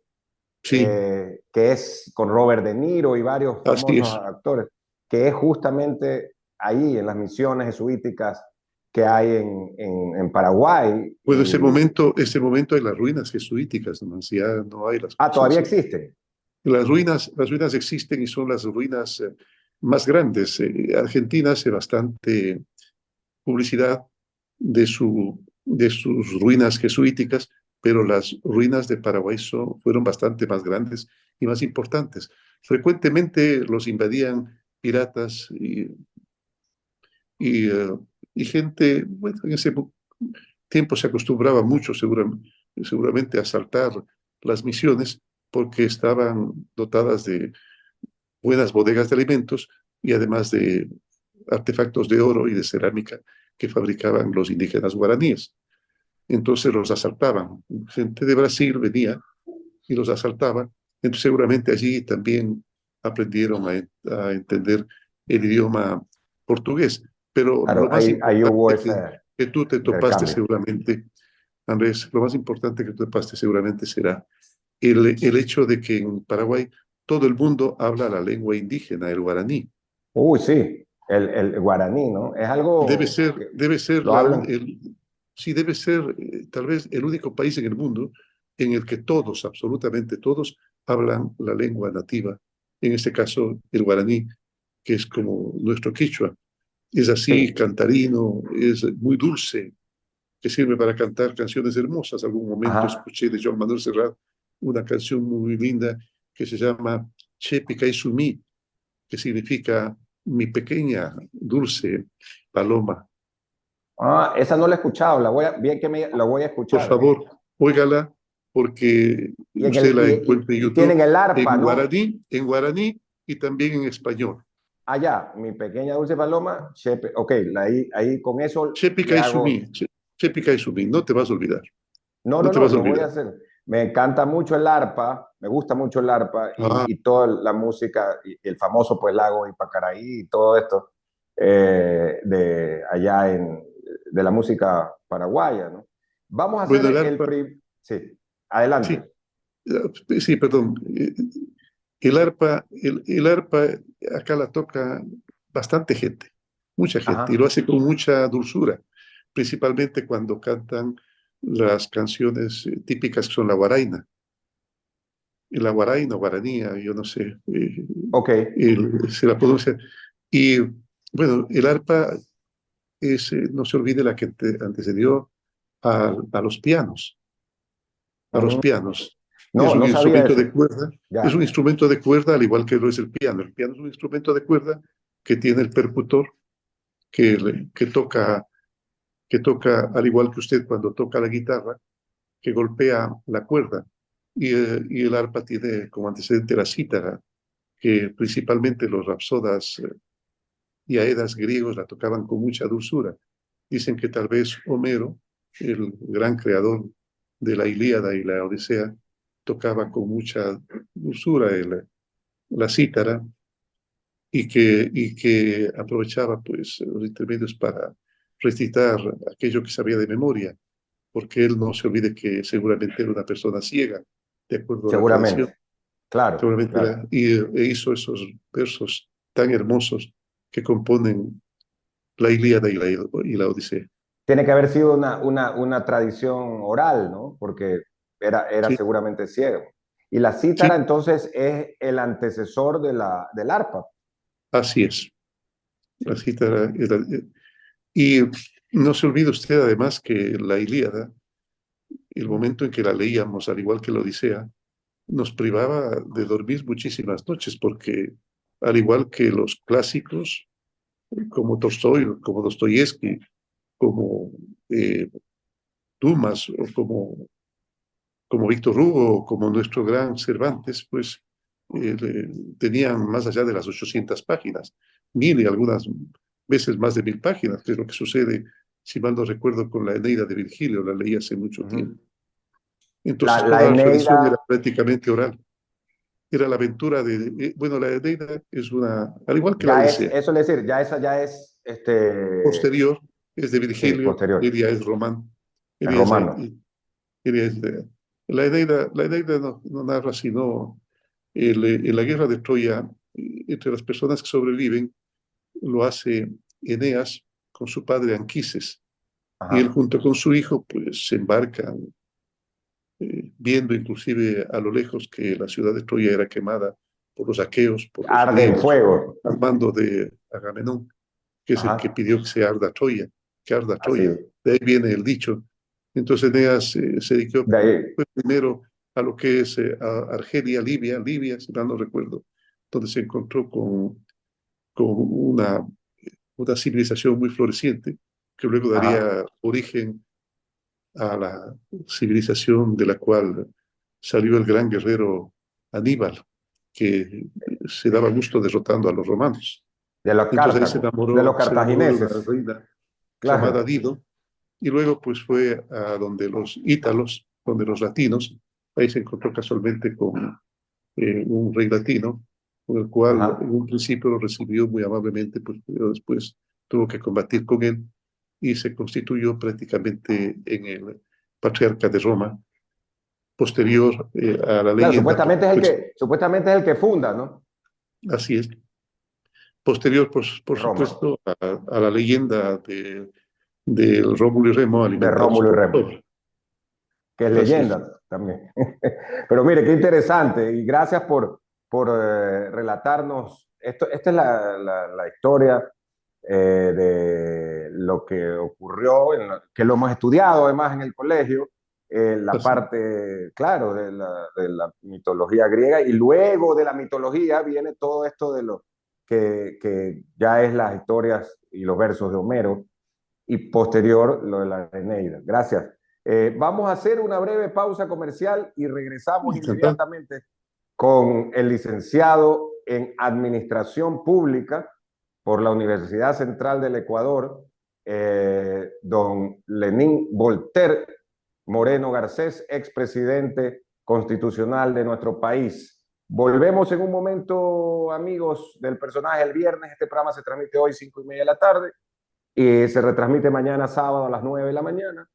[SPEAKER 3] Sí,
[SPEAKER 2] que es con Robert De Niro y varios
[SPEAKER 3] así
[SPEAKER 2] famosos
[SPEAKER 3] es.
[SPEAKER 2] actores, que es justamente ahí en las misiones jesuíticas que hay en Paraguay.
[SPEAKER 3] Bueno,
[SPEAKER 2] Y,
[SPEAKER 3] ese momento hay las ruinas jesuíticas, ¿no? Si ya no hay las
[SPEAKER 2] todavía
[SPEAKER 3] misiones.
[SPEAKER 2] existen.
[SPEAKER 3] Las ruinas existen y son las ruinas más grandes. Argentina hace bastante publicidad de sus ruinas jesuíticas, pero las ruinas de Paraguay fueron bastante más grandes y más importantes. Frecuentemente los invadían piratas y, uh, y gente, bueno, en ese tiempo se acostumbraba mucho seguramente a asaltar las misiones porque estaban dotadas de buenas bodegas de alimentos y además de artefactos de oro y de cerámica que fabricaban los indígenas guaraníes. Entonces los asaltaban. Gente de Brasil venía y los asaltaba. Entonces seguramente allí también aprendieron a entender el idioma portugués. Pero lo
[SPEAKER 2] Claro,
[SPEAKER 3] más
[SPEAKER 2] ahí hubo
[SPEAKER 3] importante
[SPEAKER 2] ese
[SPEAKER 3] que tú te topaste
[SPEAKER 2] intercambio.
[SPEAKER 3] seguramente, Andrés, lo más importante que tú topaste seguramente será el hecho de que en Paraguay todo el mundo habla la lengua indígena, el guaraní.
[SPEAKER 2] Uy, sí, el guaraní, ¿no? Es algo que
[SPEAKER 3] Debe ser
[SPEAKER 2] lo hablan.
[SPEAKER 3] sí, debe ser tal vez el único país en el mundo en el que todos, absolutamente todos, hablan la lengua nativa. En este caso, el guaraní, que es como nuestro quichua. Es así,
[SPEAKER 2] Sí,
[SPEAKER 3] cantarino, es muy dulce, que sirve para cantar canciones hermosas. Algún momento
[SPEAKER 2] ajá.
[SPEAKER 3] escuché de Joan Manuel Serrat una canción muy linda que se llama Che Picaysumí, que significa mi pequeña dulce paloma.
[SPEAKER 2] Ah, esa no la he escuchado, bien que la voy a
[SPEAKER 3] Por
[SPEAKER 2] escuchar, ¿eh?
[SPEAKER 3] favor, óigala porque
[SPEAKER 2] Y,
[SPEAKER 3] usted la encuentra en
[SPEAKER 2] y tienen
[SPEAKER 3] YouTube
[SPEAKER 2] el arpa, ¿no?
[SPEAKER 3] en guaraní y también en español.
[SPEAKER 2] Allá, mi pequeña dulce paloma, chepe, ok, ahí con eso
[SPEAKER 3] Chepica
[SPEAKER 2] le
[SPEAKER 3] y
[SPEAKER 2] hago.
[SPEAKER 3] sumí, Chepica y sumí, no te vas a olvidar,
[SPEAKER 2] No,
[SPEAKER 3] no
[SPEAKER 2] no,
[SPEAKER 3] te
[SPEAKER 2] no,
[SPEAKER 3] vas a
[SPEAKER 2] lo voy a
[SPEAKER 3] olvidar.
[SPEAKER 2] hacer. Me encanta mucho el arpa, me gusta mucho el arpa
[SPEAKER 3] Ah,
[SPEAKER 2] y toda la música, y el famoso pues lago Ipacaraí y todo esto de allá de la música paraguaya, ¿no? Vamos a
[SPEAKER 3] bueno,
[SPEAKER 2] hacer
[SPEAKER 3] el
[SPEAKER 2] el
[SPEAKER 3] arpa,
[SPEAKER 2] pri... Sí,
[SPEAKER 3] sí,
[SPEAKER 2] adelante.
[SPEAKER 3] sí, perdón. El arpa acá la toca bastante gente, mucha gente, y
[SPEAKER 2] Ajá.
[SPEAKER 3] lo hace con mucha dulzura, principalmente cuando cantan las canciones típicas que son la guaraina. Y la guaraina, guaranía, yo no sé,
[SPEAKER 2] Ok.
[SPEAKER 3] se la pronuncia. Y bueno, el arpa es, no se olvide la que antecedió a los pianos, a los
[SPEAKER 2] Mm,
[SPEAKER 3] pianos. Es
[SPEAKER 2] no,
[SPEAKER 3] un
[SPEAKER 2] no sabía
[SPEAKER 3] instrumento
[SPEAKER 2] eso.
[SPEAKER 3] de cuerda, es un
[SPEAKER 2] Ya.
[SPEAKER 3] instrumento de cuerda al igual que lo es el piano. El piano es un instrumento de cuerda que tiene el percutor que toca al igual que usted cuando toca la guitarra, que golpea la cuerda. Y el arpa tiene como antecedente la cítara, que principalmente los rapsodas y aedas griegos la tocaban con mucha dulzura. Dicen que tal vez Homero, el gran creador de la Ilíada y la Odisea, tocaba con mucha dulzura la cítara y que aprovechaba pues los intermedios para recitar aquello que sabía de memoria, porque él no se olvide que seguramente era una persona ciega, de acuerdo a la tradición.
[SPEAKER 2] Seguramente. Claro,
[SPEAKER 3] Seguramente
[SPEAKER 2] claro.
[SPEAKER 3] e hizo esos versos tan hermosos que componen la Ilíada y la Odisea.
[SPEAKER 2] Tiene que haber sido una tradición oral, ¿no? Porque era
[SPEAKER 3] Sí,
[SPEAKER 2] seguramente ciego. Y la cítara
[SPEAKER 3] sí,
[SPEAKER 2] entonces es el antecesor del arpa.
[SPEAKER 3] así es. La
[SPEAKER 2] Sí.
[SPEAKER 3] cita y no se olvide usted además que la Ilíada, el momento en que la leíamos, al igual que la Odisea, nos privaba de dormir muchísimas noches, porque al igual que los clásicos, como Tolstoy, como Dostoyevsky, como Dumas, o como Víctor Hugo, o como nuestro gran Cervantes, pues tenían más allá de las 800 páginas, 1000 y algunas veces más de 1000 páginas, que es lo que sucede, si mal no recuerdo, con la Eneida de Virgilio, la leí hace mucho tiempo.
[SPEAKER 2] Ujú.
[SPEAKER 3] Entonces
[SPEAKER 2] La
[SPEAKER 3] toda la tradición era
[SPEAKER 2] Eneida,
[SPEAKER 3] prácticamente oral. Era la aventura bueno, la Eneida es una, al igual que la
[SPEAKER 2] ya es,
[SPEAKER 3] Odisea,
[SPEAKER 2] eso es decir, ya esa ya es,
[SPEAKER 3] posterior, es de
[SPEAKER 2] sí,
[SPEAKER 3] Virgilio,
[SPEAKER 2] posterior,
[SPEAKER 3] Iria es Román,
[SPEAKER 2] es
[SPEAKER 3] Iria es,
[SPEAKER 2] romano.
[SPEAKER 3] Iria es la Eneida no narra sino en la guerra de Troya, entre las personas que sobreviven, lo hace Eneas con su padre Anquises, y él
[SPEAKER 2] Ajá.
[SPEAKER 3] junto con su hijo, pues se embarcan, viendo inclusive a lo lejos que la ciudad de Troya era quemada por los aqueos, por los
[SPEAKER 2] Arde en
[SPEAKER 3] griegos,
[SPEAKER 2] fuego.
[SPEAKER 3] al mando de Agamenón, que es el que
[SPEAKER 2] Ajá.
[SPEAKER 3] pidió que se arda Troya, que arda
[SPEAKER 2] Así.
[SPEAKER 3] Troya. De ahí viene el dicho. Entonces Eneas se dedicó
[SPEAKER 2] De ahí.
[SPEAKER 3] fue primero a lo que es Argelia, Libia, si mal no recuerdo, donde se encontró con una civilización muy floreciente, que luego
[SPEAKER 2] Ajá.
[SPEAKER 3] daría origen a la civilización de la cual salió el gran guerrero Aníbal, que se daba gusto derrotando a los romanos.
[SPEAKER 2] De los
[SPEAKER 3] Entonces ahí
[SPEAKER 2] cártagos, de los
[SPEAKER 3] se enamoró de una
[SPEAKER 2] cartagineses.
[SPEAKER 3] reina llamada
[SPEAKER 2] Claro.
[SPEAKER 3] Dido, y luego pues fue a donde los ítalos, donde los latinos, ahí se encontró casualmente con un rey latino, con el cual en
[SPEAKER 2] Ajá.
[SPEAKER 3] un principio lo recibió muy amablemente, pues pero después tuvo que combatir con él y se constituyó prácticamente en el patriarca de Roma, posterior a la
[SPEAKER 2] Claro,
[SPEAKER 3] leyenda, porque pues
[SPEAKER 2] supuestamente es el que funda, ¿no?
[SPEAKER 3] así es, posterior por
[SPEAKER 2] Roma,
[SPEAKER 3] supuesto a la leyenda de Rómulo y Remo
[SPEAKER 2] de
[SPEAKER 3] alimentados
[SPEAKER 2] Rómulo y
[SPEAKER 3] por
[SPEAKER 2] Remo,
[SPEAKER 3] Clover.
[SPEAKER 2] que es
[SPEAKER 3] Así es.
[SPEAKER 2] leyenda también. Pero mire, qué interesante y gracias por relatarnos. Esta es la historia de lo que ocurrió, que lo hemos estudiado además en el colegio, la
[SPEAKER 3] Así,
[SPEAKER 2] parte, claro, de la mitología griega y luego de la mitología viene todo esto de lo que ya es las historias y los versos de Homero y posterior lo de la Eneida. Gracias. Vamos a hacer una breve pausa comercial y regresamos
[SPEAKER 3] Encantado.
[SPEAKER 2] inmediatamente con el licenciado en Administración Pública por la Universidad Central del Ecuador, don Lenín Voltaire Moreno Garcés, expresidente constitucional de nuestro país. Volvemos en un momento, amigos del personaje, el viernes. Este programa se transmite hoy 5:30 de la tarde y se retransmite mañana sábado a las 9 de la mañana,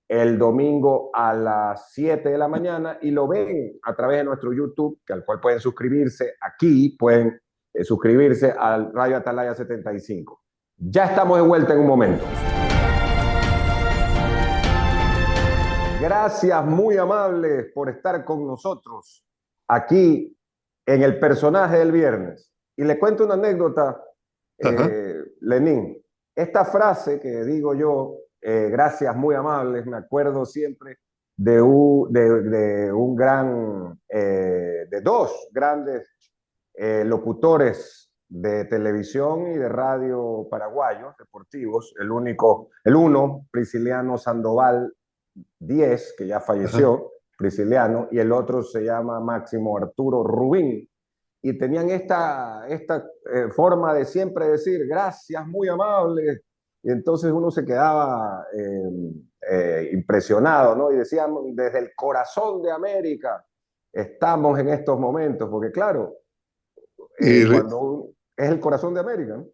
[SPEAKER 2] el domingo a las 7 de la mañana, y lo ven a través de nuestro YouTube, que al cual pueden suscribirse aquí, pueden suscribirse al Radio Atalaya 75. Ya estamos de vuelta en un momento. Gracias, muy amables, por estar con nosotros aquí en el personaje del viernes. Y le cuento una anécdota, Lenín. Esta frase que digo yo, gracias, muy amables, me acuerdo siempre de dos grandes locutores de televisión y de radio paraguayos, deportivos. El uno, Prisciliano Sandoval Díez, que ya falleció, Prisciliano, y el otro se llama Máximo Arturo Rubín. Y tenían esta forma de siempre decir, gracias, muy amables. Y entonces uno se quedaba impresionado, ¿no? Y decían, desde el corazón de América estamos en estos momentos, porque claro, cuando es el corazón de América, ¿no?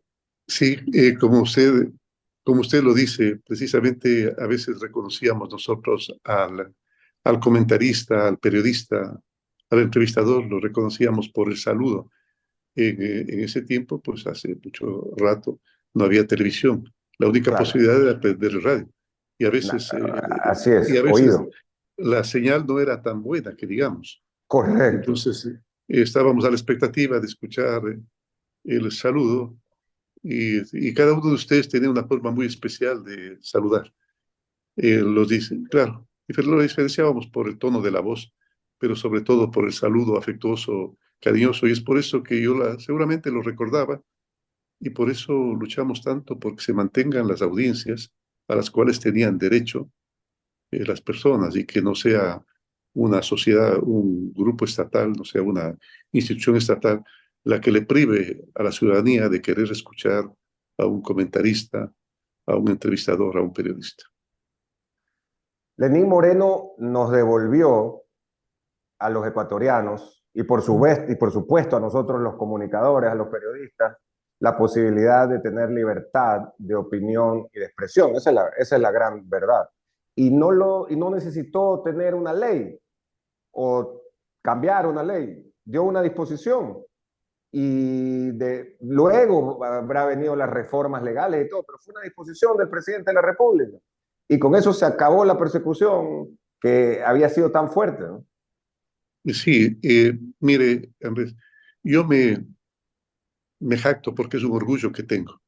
[SPEAKER 3] Sí, como usted lo dice, precisamente a veces reconocíamos nosotros al comentarista, al periodista, al entrevistador, lo reconocíamos por el saludo. En ese tiempo, pues hace mucho rato, no había televisión. La única
[SPEAKER 2] Claro.
[SPEAKER 3] posibilidad era aprender el radio. Y a veces,
[SPEAKER 2] Así es, oído.
[SPEAKER 3] la señal no era tan buena, que digamos.
[SPEAKER 2] Correcto.
[SPEAKER 3] Entonces, estábamos a la expectativa de escuchar el saludo, y cada uno de ustedes tenía una forma muy especial de saludar. Los dicen, claro, y lo diferenciábamos por el tono de la voz, pero sobre todo por el saludo afectuoso, cariñoso, y es por eso que yo seguramente lo recordaba, y por eso luchamos tanto porque se mantengan las audiencias a las cuales tenían derecho las personas, y que no sea una sociedad, un grupo estatal, no sea una institución estatal la que le prive a la ciudadanía de querer escuchar a un comentarista, a un entrevistador, a un periodista.
[SPEAKER 2] Lenín Moreno nos devolvió a los ecuatorianos y por supuesto a nosotros los comunicadores, a los periodistas, la posibilidad de tener libertad de opinión y de expresión. Esa es la gran verdad. Y no necesitó tener una ley o cambiar una ley. Dio una disposición y luego habrá venido las reformas legales y todo, pero fue una disposición del presidente de la República. Y con eso se acabó la persecución que había sido tan fuerte, ¿no?
[SPEAKER 3] Sí, mire, Andrés, yo me jacto porque es un orgullo que tengo.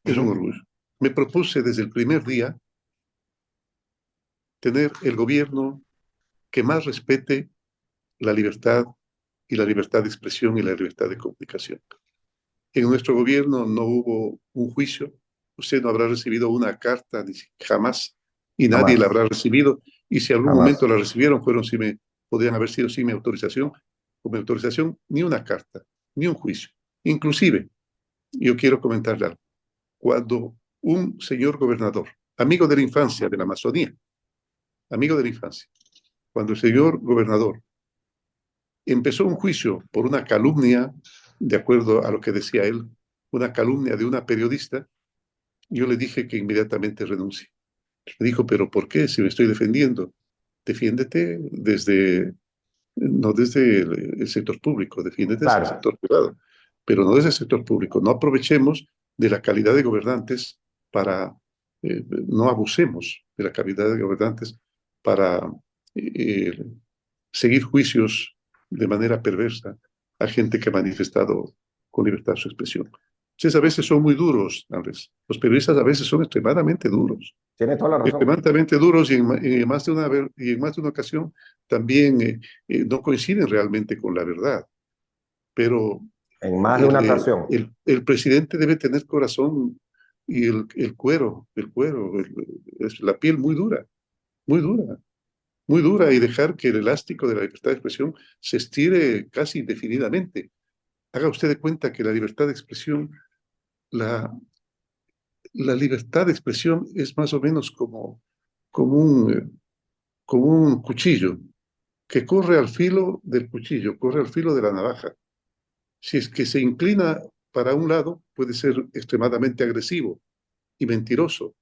[SPEAKER 3] Es un orgullo. Me propuse desde el primer día tener el gobierno que más respete la libertad, y la libertad de expresión y la libertad de comunicación. En nuestro gobierno no hubo un juicio. Usted no habrá recibido una carta jamás, y nadie la habrá recibido. Y si algún momento la recibieron, podrían haber sido sin mi autorización. Con mi autorización, ni una carta, ni un juicio. Inclusive, yo quiero comentarle algo. Cuando un señor gobernador, amigo de la infancia, de la Amazonía, amigo de la infancia, cuando el señor gobernador empezó un juicio por una calumnia, de acuerdo a lo que decía él, una calumnia de una periodista, yo le dije que inmediatamente renuncie. Me dijo, ¿pero por qué? Si me estoy defendiendo. Defiéndete no desde el sector público, defiéndete desde el sector privado, pero no desde el sector público. No aprovechemos de la calidad de gobernantes no abusemos de la calidad de gobernantes para seguir juicios de manera perversa a gente que ha manifestado con libertad su expresión. Ustedes a veces son muy duros, Andrés. Los periodistas a veces son extremadamente duros.
[SPEAKER 2] Tiene toda la razón.
[SPEAKER 3] Extremadamente duros, y en más de una ocasión también no coinciden realmente con la verdad. Pero
[SPEAKER 2] en más de una ocasión
[SPEAKER 3] el presidente debe tener corazón y el cuero, la piel muy dura. muy dura, y dejar que el elástico de la libertad de expresión se estire casi indefinidamente. Haga usted de cuenta que la libertad de expresión, la, la libertad de expresión es más o menos como como un cuchillo que corre al filo del cuchillo, corre al filo de la navaja. Si es que se inclina para un lado, puede ser extremadamente agresivo y mentiroso.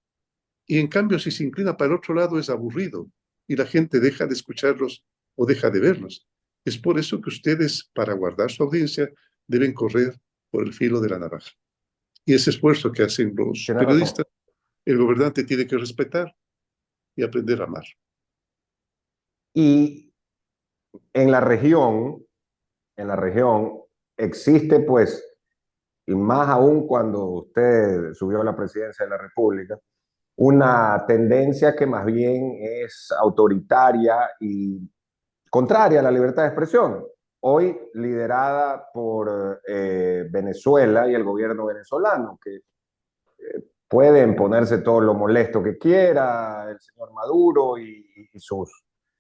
[SPEAKER 3] Y en cambio, si se inclina para el otro lado, es aburrido y la gente deja de escucharlos o deja de verlos. Es por eso que ustedes, para guardar su audiencia, deben correr por el filo de la navaja. Y ese esfuerzo que hacen los
[SPEAKER 2] Tiene razón.
[SPEAKER 3] periodistas, el gobernante tiene que respetar y aprender a amar.
[SPEAKER 2] Y en la región, en la región existe pues, y más aún cuando usted subió a la presidencia de la República, una tendencia que más bien es autoritaria y contraria a la libertad de expresión, hoy liderada por Venezuela y el gobierno venezolano, que pueden ponerse todo lo molesto que quiera el señor Maduro y sus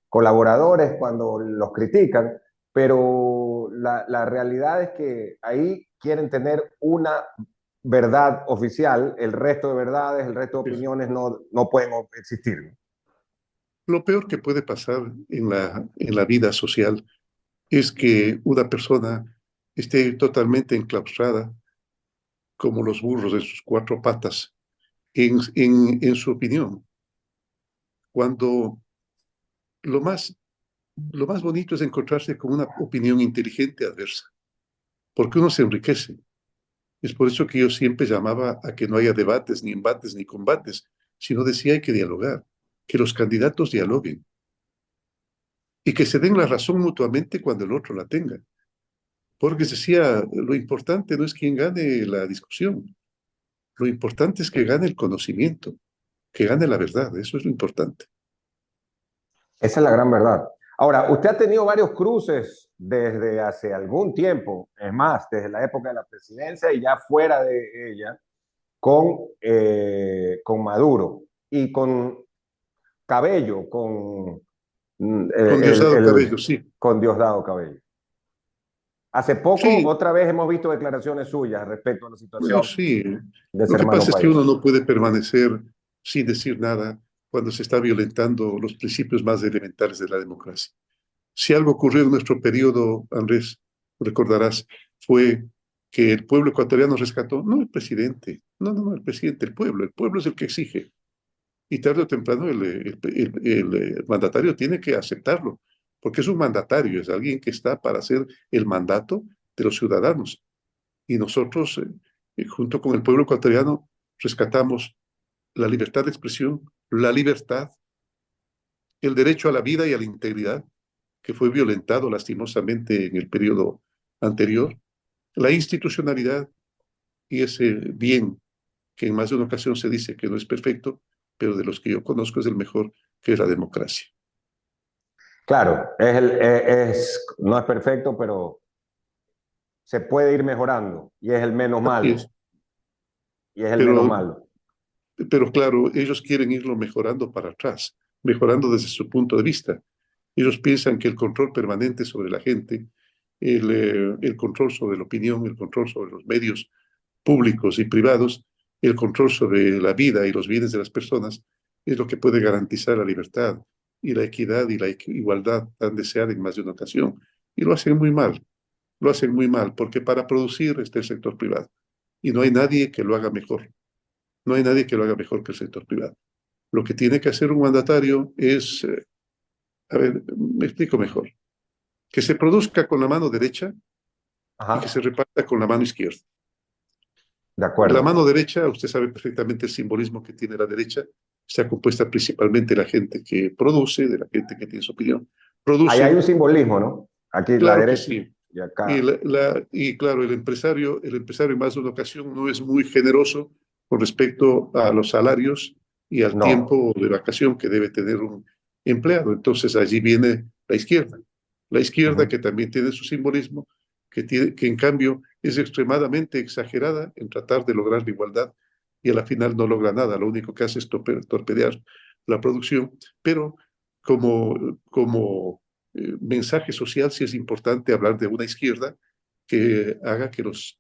[SPEAKER 2] colaboradores cuando los critican, pero la realidad es que ahí quieren tener una verdad oficial, el resto de verdades, el resto de opiniones no pueden existir.
[SPEAKER 3] Lo peor que puede pasar en la vida social es que una persona esté totalmente enclaustrada, como los burros en sus cuatro patas, en su opinión, cuando lo más, lo más bonito es encontrarse con una opinión inteligente adversa, porque uno se enriquece. Es por eso que yo siempre llamaba a que no haya debates, ni embates, ni combates, sino decía hay que dialogar, que los candidatos dialoguen y que se den la razón mutuamente cuando el otro la tenga. Porque decía, lo importante no es quién gane la discusión, lo importante es que gane el conocimiento, que gane la verdad, eso es lo importante.
[SPEAKER 2] Esa es la gran verdad. Ahora, usted ha tenido varios cruces desde hace algún tiempo, es más, desde la época de la presidencia y ya fuera de ella, con Maduro y con Cabello,
[SPEAKER 3] Con Diosdado Cabello, sí.
[SPEAKER 2] con Diosdado Cabello. Hace poco,
[SPEAKER 3] Sí,
[SPEAKER 2] otra vez hemos visto declaraciones suyas respecto a la
[SPEAKER 3] bueno,
[SPEAKER 2] situación
[SPEAKER 3] sí.
[SPEAKER 2] de ese
[SPEAKER 3] Lo que
[SPEAKER 2] hermano
[SPEAKER 3] pasa es que
[SPEAKER 2] país.
[SPEAKER 3] uno no puede permanecer sin decir nada cuando se está violentando los principios más elementales de la democracia. Si algo ocurrió en nuestro periodo, Andrés, recordarás, fue que el pueblo ecuatoriano rescató, no el presidente, no, el presidente, el pueblo es el que exige. Y tarde o temprano el mandatario tiene que aceptarlo, porque es un mandatario, es alguien que está para hacer el mandato de los ciudadanos. Y nosotros, junto con el pueblo ecuatoriano, rescatamos la libertad de expresión, la libertad, el derecho a la vida y a la integridad, que fue violentado lastimosamente en el periodo anterior, la institucionalidad y ese bien que en más de una ocasión se dice que no es perfecto, pero de los que yo conozco es el mejor, que es la democracia.
[SPEAKER 2] Claro, no es perfecto, pero se puede ir mejorando y es el menos
[SPEAKER 3] Así es.
[SPEAKER 2] malo. Y es el menos
[SPEAKER 3] Pero,
[SPEAKER 2] malo.
[SPEAKER 3] pero claro, ellos quieren irlo mejorando para atrás, mejorando desde su punto de vista. Ellos piensan que el control permanente sobre la gente, el control sobre la opinión, el control sobre los medios públicos y privados, el control sobre la vida y los bienes de las personas, es lo que puede garantizar la libertad y la equidad y la igualdad tan deseada en más de una ocasión. Y lo hacen muy mal, porque para producir está el sector privado. Y no hay nadie que lo haga mejor. No hay nadie que lo haga mejor que el sector privado. Lo que tiene que hacer un mandatario es, a ver, me explico mejor, que se produzca con la mano derecha y que se
[SPEAKER 2] Ajá,
[SPEAKER 3] reparta con la mano izquierda.
[SPEAKER 2] de
[SPEAKER 3] La
[SPEAKER 2] acuerdo.
[SPEAKER 3] mano derecha, usted sabe perfectamente el simbolismo que tiene la derecha, está compuesta principalmente de la gente que produce, de la gente que tiene su opinión.
[SPEAKER 2] Ahí hay
[SPEAKER 3] Produce,
[SPEAKER 2] un simbolismo, ¿no? Aquí la
[SPEAKER 3] claro que
[SPEAKER 2] derecha
[SPEAKER 3] sí.
[SPEAKER 2] y
[SPEAKER 3] Y,
[SPEAKER 2] acá.
[SPEAKER 3] y claro, el empresario en más de una ocasión no es muy generoso con respecto a los salarios y al
[SPEAKER 2] No.
[SPEAKER 3] tiempo de vacación que debe tener un empleado. Entonces allí viene la izquierda. La izquierda que
[SPEAKER 2] Ujú.
[SPEAKER 3] también tiene su simbolismo, que en cambio es extremadamente exagerada en tratar de lograr la igualdad y a la final no logra nada. Lo único que hace es torpedear la producción, pero como mensaje social sí es importante hablar de una izquierda que haga que los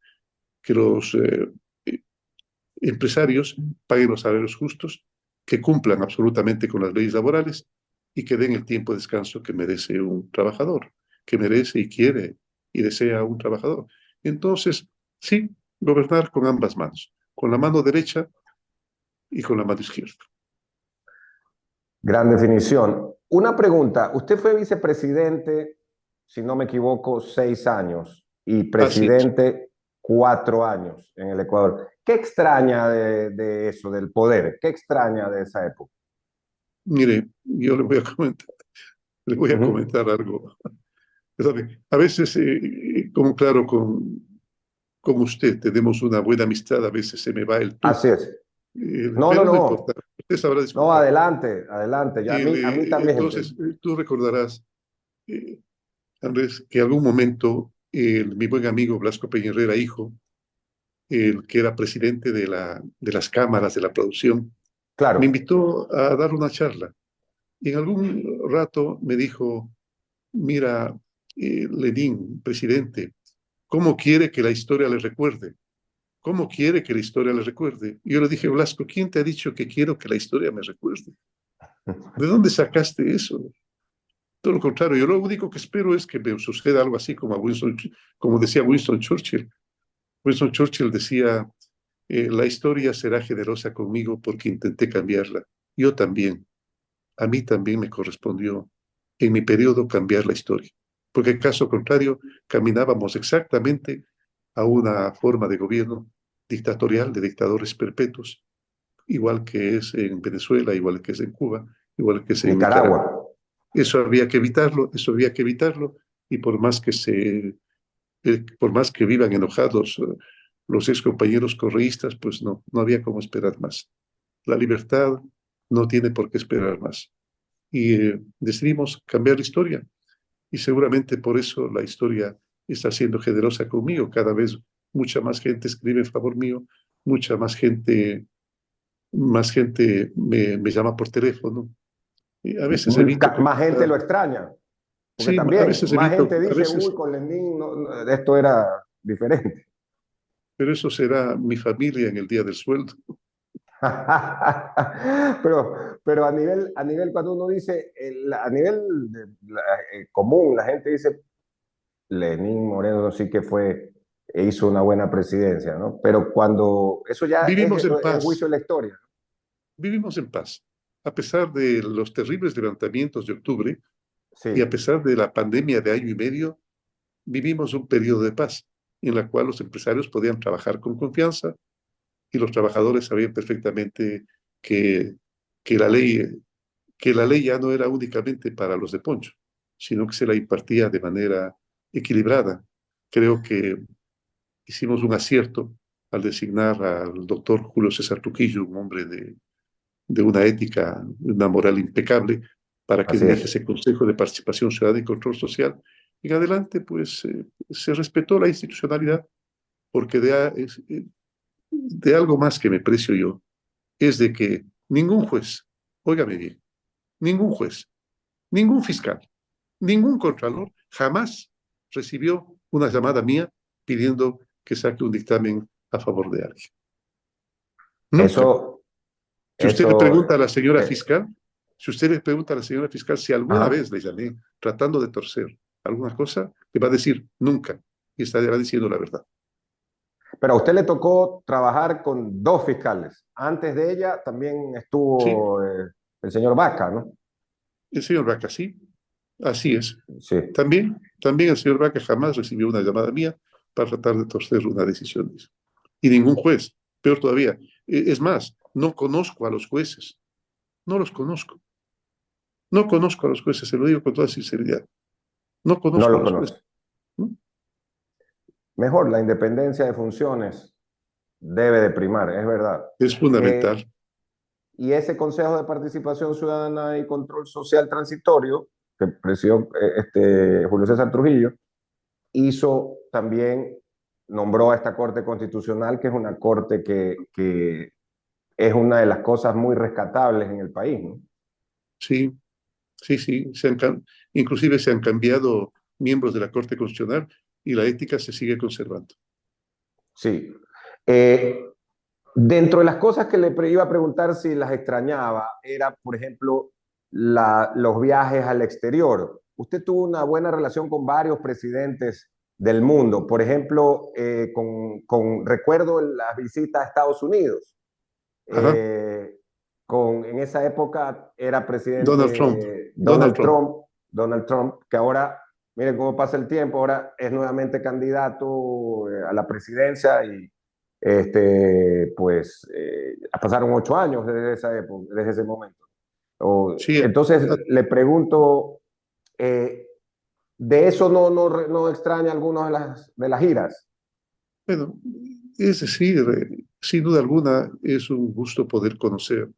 [SPEAKER 3] empresarios paguen los salarios justos, que cumplan absolutamente con las leyes laborales y que den el tiempo de descanso que merece un trabajador, que merece y quiere y desea un trabajador. Entonces, sí, gobernar con ambas manos, con la mano derecha y con la mano izquierda.
[SPEAKER 2] Gran definición. Una pregunta, usted fue vicepresidente, si no me equivoco, 6 años y
[SPEAKER 3] Así es.
[SPEAKER 2] presidente 4 años en el Ecuador. ¿Qué extraña de eso, del poder? ¿Qué extraña de esa época?
[SPEAKER 3] Mire, yo le voy a
[SPEAKER 2] Ujú.
[SPEAKER 3] comentar algo. A veces, como claro, con usted tenemos una buena amistad, a veces se me va el tú,
[SPEAKER 2] Así es. No, no,
[SPEAKER 3] pero no importa,
[SPEAKER 2] no.
[SPEAKER 3] usted sabrá
[SPEAKER 2] No,
[SPEAKER 3] disculpar.
[SPEAKER 2] adelante, adelante. Ya a mí también.
[SPEAKER 3] Entonces, tú recordarás, eh, Andrés, que en algún momento mi buen amigo Blasco Peña, hijo, el que era presidente de las cámaras de la producción, me
[SPEAKER 2] Claro.
[SPEAKER 3] invitó a dar una charla. Y en algún rato me dijo, mira, Lenín, presidente, ¿cómo quiere que la historia le recuerde? ¿Cómo quiere que la historia le recuerde? Y yo le dije, Blasco, ¿quién te ha dicho que quiero que la historia me recuerde? ¿De dónde sacaste eso? Todo lo contrario, yo lo único que espero es que me suceda algo así como decía Winston Churchill. Winston Churchill decía, la historia será generosa conmigo porque intenté cambiarla. Yo también, a mí también me correspondió en mi periodo cambiar la historia, porque en caso contrario caminábamos exactamente a una forma de gobierno dictatorial de dictadores perpetuos, igual que es en Venezuela, igual que es en Cuba, igual que es en
[SPEAKER 2] Nicaragua.
[SPEAKER 3] Nicaragua. Eso había que evitarlo, y por más que vivan enojados los ex compañeros correístas, pues no, no había cómo esperar más. La libertad no tiene por qué esperar más. Y decidimos cambiar la historia. Y seguramente por eso la historia está siendo generosa conmigo. Cada vez mucha más gente escribe en favor mío, mucha más gente me llama por teléfono. Y a veces evito
[SPEAKER 2] Más gente
[SPEAKER 3] comentar.
[SPEAKER 2] lo extraña, porque
[SPEAKER 3] Sí, a
[SPEAKER 2] también
[SPEAKER 3] veces
[SPEAKER 2] más
[SPEAKER 3] evito,
[SPEAKER 2] gente
[SPEAKER 3] a
[SPEAKER 2] dice, uy,
[SPEAKER 3] veces,
[SPEAKER 2] con Lenin esto era diferente.
[SPEAKER 3] pero eso será mi familia en el día del sueldo.
[SPEAKER 2] Pero a nivel cuando uno dice, a nivel común, la gente dice, Lenín Moreno sí que hizo una buena presidencia, ¿no? Pero cuando eso ya
[SPEAKER 3] Vivimos en
[SPEAKER 2] es
[SPEAKER 3] paz,
[SPEAKER 2] juicio de la historia.
[SPEAKER 3] vivimos en paz. A pesar de los terribles levantamientos de octubre y a
[SPEAKER 2] Sí,
[SPEAKER 3] pesar de la pandemia de año y medio, vivimos un periodo de paz en la cual los empresarios podían trabajar con confianza y los trabajadores sabían perfectamente que, que, la ley, que la ley ya no era únicamente para los de Poncho, sino que se la impartía de manera equilibrada. Creo que hicimos un acierto al designar al doctor Julio César Trujillo, un hombre de una ética, una moral impecable, para que
[SPEAKER 2] así
[SPEAKER 3] dirija
[SPEAKER 2] es.
[SPEAKER 3] ese Consejo de Participación Ciudadana y Control Social. En adelante, pues, se respetó la institucionalidad, porque de algo más que me precio yo, es de que ningún juez, óigame bien, ningún juez, ningún fiscal, ningún contralor jamás recibió una llamada mía pidiendo que saque un dictamen a favor de alguien. Nunca.
[SPEAKER 2] Eso,
[SPEAKER 3] Si usted le
[SPEAKER 2] eso,
[SPEAKER 3] pregunta a la señora
[SPEAKER 2] eh,
[SPEAKER 3] fiscal, si usted le pregunta a la señora fiscal si alguna
[SPEAKER 2] ajá.
[SPEAKER 3] vez le llamé tratando de torcer alguna cosa, le va a decir nunca, y estará diciendo la verdad.
[SPEAKER 2] Pero a usted le tocó trabajar con dos fiscales. Antes de ella también
[SPEAKER 3] Sí,
[SPEAKER 2] estuvo el señor Vaca, ¿no?
[SPEAKER 3] el señor Vaca, sí, así es.
[SPEAKER 2] Sí.
[SPEAKER 3] También el señor Vaca jamás recibió una llamada mía para tratar de torcer una decisión. Y ningún juez, peor todavía. Es más, no conozco a los jueces, no los conozco. No conozco a los jueces, se lo digo con toda sinceridad. No
[SPEAKER 2] No
[SPEAKER 3] conozco a
[SPEAKER 2] lo
[SPEAKER 3] los jueces.
[SPEAKER 2] conoce.
[SPEAKER 3] ¿No?
[SPEAKER 2] Mejor, la independencia de funciones debe de primar, es verdad.
[SPEAKER 3] Es
[SPEAKER 2] Eh,
[SPEAKER 3] fundamental.
[SPEAKER 2] y ese Consejo de Participación Ciudadana y Control Social Transitorio, que presidió Julio César Trujillo, hizo también, nombró a esta Corte Constitucional, que es una corte que es una de las cosas muy rescatables en el país, ¿no?
[SPEAKER 3] Sí, sí, sí. Inclusive se han cambiado miembros de la Corte Constitucional y la ética se sigue conservando.
[SPEAKER 2] Sí. Eh, Dentro de las cosas que iba a preguntar si las extrañaba, era, por ejemplo, los viajes al exterior. Usted tuvo una buena relación con varios presidentes del mundo. Por ejemplo, recuerdo las visitas a Estados Unidos.
[SPEAKER 3] Ajá.
[SPEAKER 2] Eh, en esa época era
[SPEAKER 3] Donald Trump.
[SPEAKER 2] presidente
[SPEAKER 3] Donald Trump.
[SPEAKER 2] Donald Trump, que ahora, miren cómo pasa el tiempo, ahora es nuevamente candidato a la presidencia y pues pasaron 8 años desde esa época, desde ese momento.
[SPEAKER 3] Sí,
[SPEAKER 2] Entonces le pregunto, ¿de eso no extraña algunas de las giras?
[SPEAKER 3] bueno, es decir, sin duda alguna es un gusto poder conocer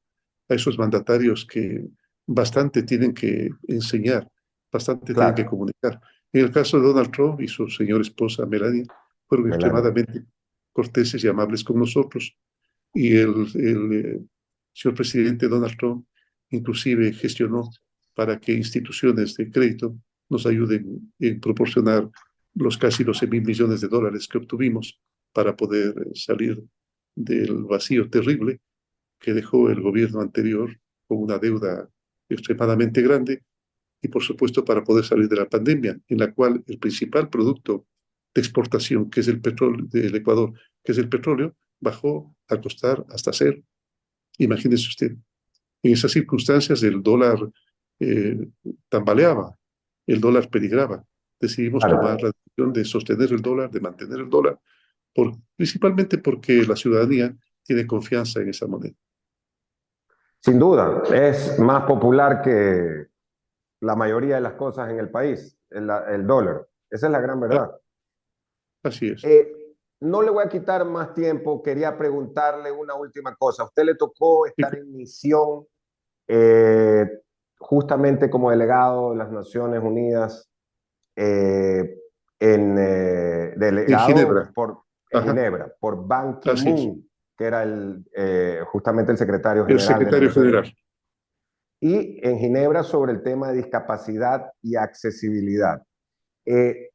[SPEAKER 3] a esos mandatarios que bastante tienen que enseñar, bastante tienen que
[SPEAKER 2] Claro,
[SPEAKER 3] comunicar. En el caso de Donald Trump y su señora esposa Melania, fueron
[SPEAKER 2] Melania.
[SPEAKER 3] extremadamente corteses y amables con nosotros. Y el señor presidente Donald Trump inclusive gestionó para que instituciones de crédito nos ayuden en proporcionar los casi 12.000 millones de dólares que obtuvimos para poder salir del vacío terrible que dejó el gobierno anterior con una deuda extremadamente grande y por supuesto para poder salir de la pandemia, en la cual el principal producto de exportación, que es el petróleo del Ecuador, que es el petróleo, bajó a costar hasta cero. Imagínese usted, en esas circunstancias el dólar eh, tambaleaba, el dólar peligraba. Decidimos tomar
[SPEAKER 2] Claro.
[SPEAKER 3] la decisión de sostener el dólar, de mantener el dólar, principalmente porque la ciudadanía tiene confianza en esa moneda.
[SPEAKER 2] Sin duda, es más popular que la mayoría de las cosas en el país, el dólar. Esa es la gran
[SPEAKER 3] Ah,
[SPEAKER 2] verdad.
[SPEAKER 3] así es.
[SPEAKER 2] Eh, no le voy a quitar más tiempo, quería preguntarle una última cosa. A usted le tocó
[SPEAKER 3] Sí,
[SPEAKER 2] estar en misión eh, justamente como delegado de las Naciones Unidas, eh,
[SPEAKER 3] en
[SPEAKER 2] delegado
[SPEAKER 3] Ginebra.
[SPEAKER 2] en
[SPEAKER 3] Ajá,
[SPEAKER 2] Ginebra, por Ban
[SPEAKER 3] así es.
[SPEAKER 2] Ki-moon, que era justamente el secretario
[SPEAKER 3] El
[SPEAKER 2] general de las
[SPEAKER 3] secretario
[SPEAKER 2] Naciones
[SPEAKER 3] general.
[SPEAKER 2] Unidas. Y en Ginebra sobre el tema de discapacidad y accesibilidad. Eh,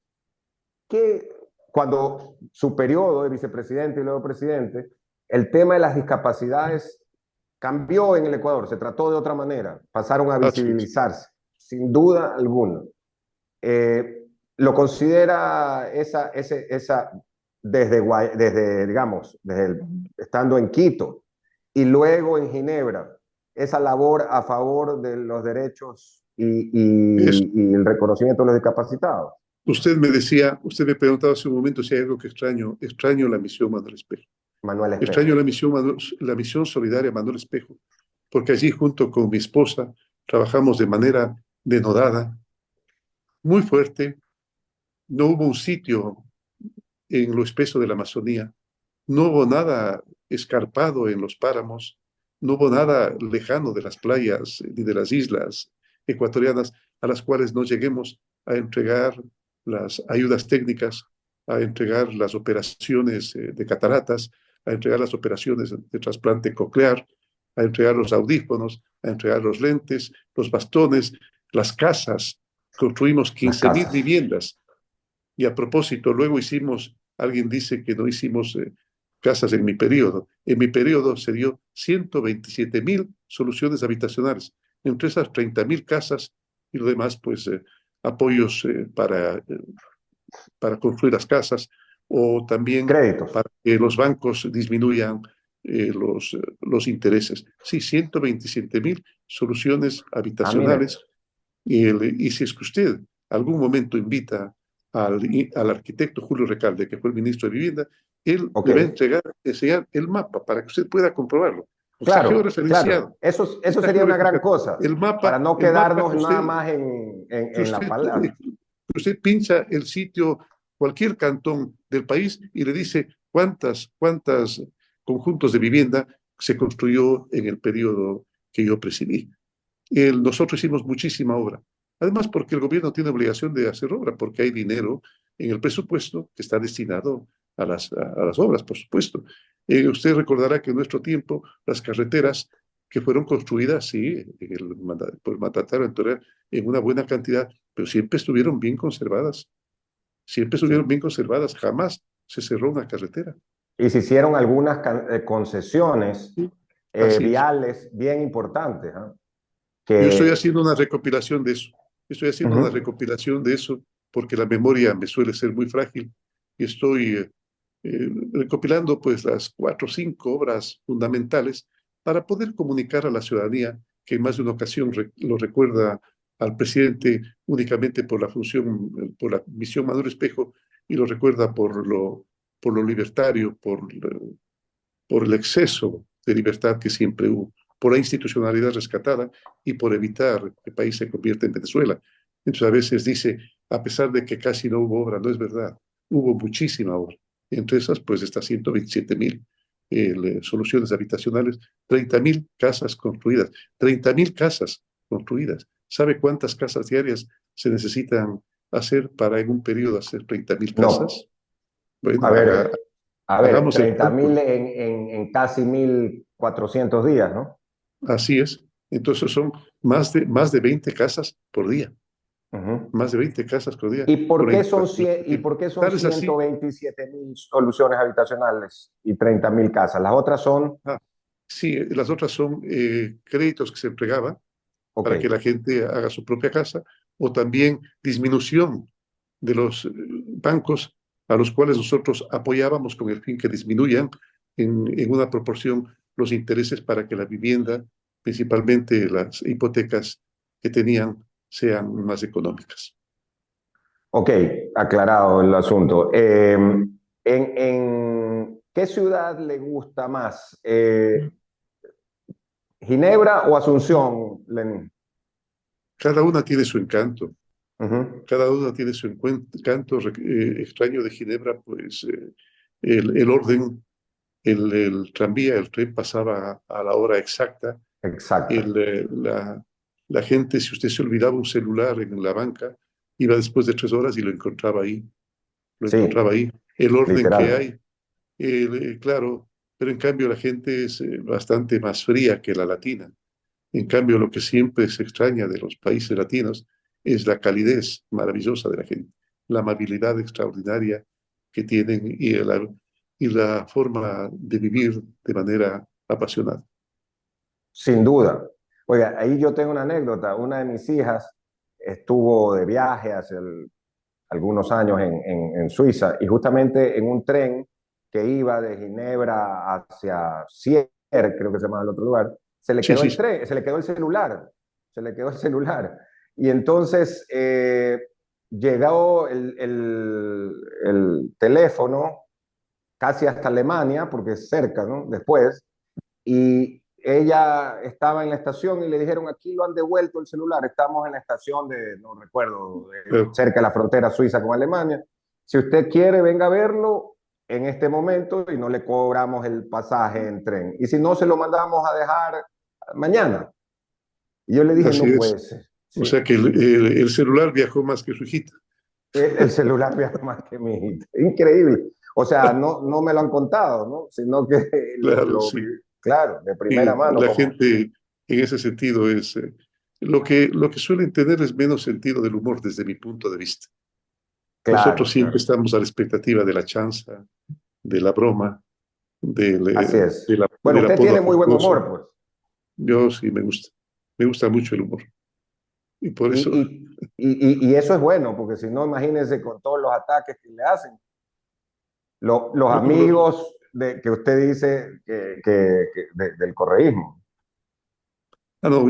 [SPEAKER 2] que cuando su periodo de vicepresidente y luego presidente, el tema de las discapacidades cambió en el Ecuador, se trató de otra manera, pasaron a
[SPEAKER 3] Así es.
[SPEAKER 2] visibilizarse, sin duda alguna. Eh, ¿Lo considera digamos, estando en Quito y luego en Ginebra, esa labor a favor de los derechos
[SPEAKER 3] Es,
[SPEAKER 2] y el reconocimiento de los discapacitados?
[SPEAKER 3] usted me preguntaba hace un momento si hay algo que extraño. Extraño la misión Manuel Espejo.
[SPEAKER 2] Manuel
[SPEAKER 3] Extraño
[SPEAKER 2] Espejo.
[SPEAKER 3] la misión solidaria Manuel Espejo, porque allí junto con mi esposa trabajamos de manera denodada, muy fuerte. No hubo un sitio en lo espeso de la Amazonía, no hubo nada escarpado en los páramos, no hubo nada lejano de las playas ni de las islas ecuatorianas a las cuales no lleguemos a entregar las ayudas técnicas, a entregar las operaciones de cataratas, a entregar las operaciones de trasplante coclear, a entregar los audífonos, a entregar los lentes, los bastones, las casas. Construimos
[SPEAKER 2] Las
[SPEAKER 3] 15.000
[SPEAKER 2] casas.
[SPEAKER 3] viviendas y a propósito, luego alguien dice que no hicimos casas en mi periodo. En mi periodo se dio 127.000 soluciones habitacionales, entre esas 30.000 casas y lo demás, pues apoyos para construir las casas o también
[SPEAKER 2] Créditos.
[SPEAKER 3] para que los bancos disminuyan los intereses. Sí, 127.000 soluciones
[SPEAKER 2] Ah, mire.
[SPEAKER 3] habitacionales y si es que usted algún momento invita al arquitecto Julio Recalde, que fue el ministro de Vivienda, él
[SPEAKER 2] Ok.
[SPEAKER 3] le va a enseñar el mapa para que usted pueda comprobarlo. Está
[SPEAKER 2] Claro, claro.
[SPEAKER 3] georreferenciado.
[SPEAKER 2] Eso
[SPEAKER 3] Está
[SPEAKER 2] sería una gran
[SPEAKER 3] georreferenciado.
[SPEAKER 2] cosa, para no
[SPEAKER 3] El mapa
[SPEAKER 2] quedarnos nada más
[SPEAKER 3] que
[SPEAKER 2] en la palabra.
[SPEAKER 3] usted pincha el sitio, cualquier cantón del país y le dice cuántas conjuntos de vivienda se construyó en el periodo que yo presidí. Nosotros hicimos muchísima obra. Además, porque el gobierno tiene obligación de hacer obra, porque hay dinero en el presupuesto que está destinado a las obras, por supuesto. Usted recordará que en nuestro tiempo las carreteras que fueron construidas, sí, por el mandatario anterior, en una buena cantidad, pero siempre estuvieron bien conservadas. Siempre
[SPEAKER 2] Sí.
[SPEAKER 3] estuvieron bien conservadas, jamás se cerró una carretera.
[SPEAKER 2] Y se hicieron algunas concesiones
[SPEAKER 3] Sí, así es.
[SPEAKER 2] viales bien importantes, ¿ah?
[SPEAKER 3] Yo estoy
[SPEAKER 2] Que,
[SPEAKER 3] haciendo una recopilación de eso. Estoy haciendo una
[SPEAKER 2] ujú.
[SPEAKER 3] recopilación de eso porque la memoria me suele ser muy frágil y estoy recopilando pues las 4 o 5 obras fundamentales para poder comunicar a la ciudadanía que en más de una ocasión lo recuerda al presidente únicamente por la función, por la misión Maduro Espejo y lo recuerda por lo libertario, por el exceso de libertad que siempre hubo, por la institucionalidad rescatada y por evitar que el país se convierta en Venezuela. Entonces a veces dice, a pesar de que casi no hubo obra, no es verdad, hubo muchísima obra. Entre esas, pues, está 127.000 soluciones habitacionales, 30.000 casas construidas, 30.000 casas construidas. ¿Sabe cuántas casas diarias se necesitan hacer para en un periodo hacer 30.000
[SPEAKER 2] No,
[SPEAKER 3] casas? Bueno,
[SPEAKER 2] a ver, a ver,
[SPEAKER 3] hagamos el
[SPEAKER 2] 30.000
[SPEAKER 3] cálculo.
[SPEAKER 2] en casi 1.400 días, ¿no?
[SPEAKER 3] Así es. Entonces son más de 20 casas por día.
[SPEAKER 2] Ujú.
[SPEAKER 3] Más de 20 casas por día.
[SPEAKER 2] ¿Y por
[SPEAKER 3] Por
[SPEAKER 2] qué
[SPEAKER 3] ahí,
[SPEAKER 2] son, y por qué son
[SPEAKER 3] tal es así.
[SPEAKER 2] 127.000 soluciones habitacionales y 30.000 casas? Las otras son,
[SPEAKER 3] Ah, sí, las otras son créditos que se entregaban
[SPEAKER 2] ok,
[SPEAKER 3] para que la gente haga su propia casa o también disminución de los bancos a los cuales nosotros apoyábamos con el fin que disminuyan en una proporción los intereses para que la vivienda, principalmente las hipotecas que tenían, sean más económicas.
[SPEAKER 2] ok, aclarado el asunto. ¿En qué ciudad le gusta más? ¿Ginebra o Asunción, Lenín?
[SPEAKER 3] Cada una tiene su encanto,
[SPEAKER 2] Ujú.
[SPEAKER 3] cada una tiene su encanto extraño de Ginebra, pues el orden, el tranvía, el tren pasaba a la hora exacta,
[SPEAKER 2] Exacto.
[SPEAKER 3] el, eh, la, la gente, si usted se olvidaba un celular en la banca, iba después de 3 horas y lo encontraba ahí, lo encontraba
[SPEAKER 2] Sí,
[SPEAKER 3] ahí. El orden que
[SPEAKER 2] literal.
[SPEAKER 3] hay, claro, pero en cambio la gente es bastante más fría que la latina. En cambio, lo que siempre se extraña de los países latinos es la calidez maravillosa de la gente, la amabilidad extraordinaria que tienen y la forma de vivir de manera apasionada.
[SPEAKER 2] Sin duda. Oiga, ahí yo tengo una anécdota. Una de mis hijas estuvo de viaje hace algunos años en Suiza y justamente en un tren que iba de Ginebra hacia Sierre, creo que se llama el otro lugar, se le
[SPEAKER 3] Sí,
[SPEAKER 2] quedó
[SPEAKER 3] sí,
[SPEAKER 2] el
[SPEAKER 3] sí.
[SPEAKER 2] tren, se le quedó el celular, se le quedó el celular. Y entonces llegó el teléfono casi hasta Alemania, porque es cerca, ¿no? Después, y ella estaba en la estación y le dijeron, aquí lo han devuelto el celular, estamos en la estación de, no recuerdo,
[SPEAKER 3] Claro.
[SPEAKER 2] cerca de la frontera suiza con Alemania. Si usted quiere, venga a verlo en este momento y no le cobramos el pasaje en tren. Y si no, se lo mandamos a dejar mañana. Y yo le dije,
[SPEAKER 3] Así
[SPEAKER 2] no
[SPEAKER 3] es.
[SPEAKER 2] puede ser.
[SPEAKER 3] O
[SPEAKER 2] Sí,
[SPEAKER 3] sea que el celular viajó más que su hijita.
[SPEAKER 2] el celular viaja más que mi hijita. Increíble. O sea, no, no me lo han contado, ¿no? Sino que
[SPEAKER 3] Claro, sí.
[SPEAKER 2] claro, de primera mano,
[SPEAKER 3] La
[SPEAKER 2] como,
[SPEAKER 3] gente en ese sentido es... lo que suelen tener es menos sentido del humor desde mi punto de vista. Nosotros
[SPEAKER 2] claro,
[SPEAKER 3] siempre
[SPEAKER 2] claro.
[SPEAKER 3] estamos a la expectativa de la chanza, de la broma, del,
[SPEAKER 2] Así
[SPEAKER 3] eh,
[SPEAKER 2] es.
[SPEAKER 3] del, ap-
[SPEAKER 2] Bueno,
[SPEAKER 3] del
[SPEAKER 2] usted
[SPEAKER 3] apodo
[SPEAKER 2] tiene muy buen
[SPEAKER 3] afectuoso.
[SPEAKER 2] humor, pues.
[SPEAKER 3] Yo sí me gusta. Me gusta mucho el humor. Y por
[SPEAKER 2] Y,
[SPEAKER 3] eso,
[SPEAKER 2] y eso es bueno, porque si no, imagínense con todos los ataques que le hacen. Los
[SPEAKER 3] no,
[SPEAKER 2] amigos que usted dice del correísmo.
[SPEAKER 3] no,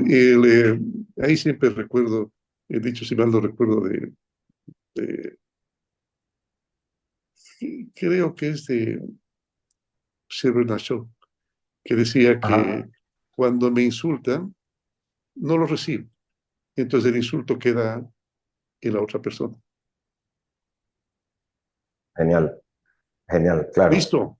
[SPEAKER 3] ahí siempre recuerdo, he dicho, si mal no recuerdo, de- creo que es de Silver Shaw, que decía
[SPEAKER 2] Ajá,
[SPEAKER 3] que cuando me insultan, no lo recibo. Entonces el insulto queda en la otra persona.
[SPEAKER 2] genial, genial, claro.
[SPEAKER 3] Listo.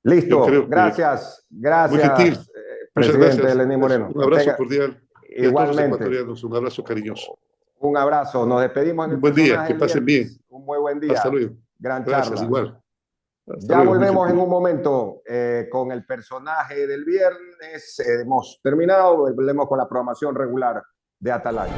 [SPEAKER 3] Yo
[SPEAKER 2] Listo,
[SPEAKER 3] creo que
[SPEAKER 2] gracias,
[SPEAKER 3] muy gentil.
[SPEAKER 2] gracias,
[SPEAKER 3] Muchas
[SPEAKER 2] presidente
[SPEAKER 3] gracias.
[SPEAKER 2] Lenín Moreno.
[SPEAKER 3] Un
[SPEAKER 2] Que
[SPEAKER 3] abrazo
[SPEAKER 2] tenga
[SPEAKER 3] cordial y a todos los
[SPEAKER 2] igualmente
[SPEAKER 3] ecuatorianos un abrazo cariñoso.
[SPEAKER 2] un abrazo. Nos despedimos en
[SPEAKER 3] Un
[SPEAKER 2] el
[SPEAKER 3] buen día,
[SPEAKER 2] personaje
[SPEAKER 3] que
[SPEAKER 2] del
[SPEAKER 3] pasen bien.
[SPEAKER 2] viernes. Un muy buen
[SPEAKER 3] Hasta
[SPEAKER 2] día.
[SPEAKER 3] luego.
[SPEAKER 2] Gran
[SPEAKER 3] Gracias,
[SPEAKER 2] charla.
[SPEAKER 3] igual. Hasta
[SPEAKER 2] Ya
[SPEAKER 3] luego, muy
[SPEAKER 2] volvemos en
[SPEAKER 3] gentil.
[SPEAKER 2] un momento con el personaje del viernes. Hemos terminado, volvemos con la programación regular de Atalaya.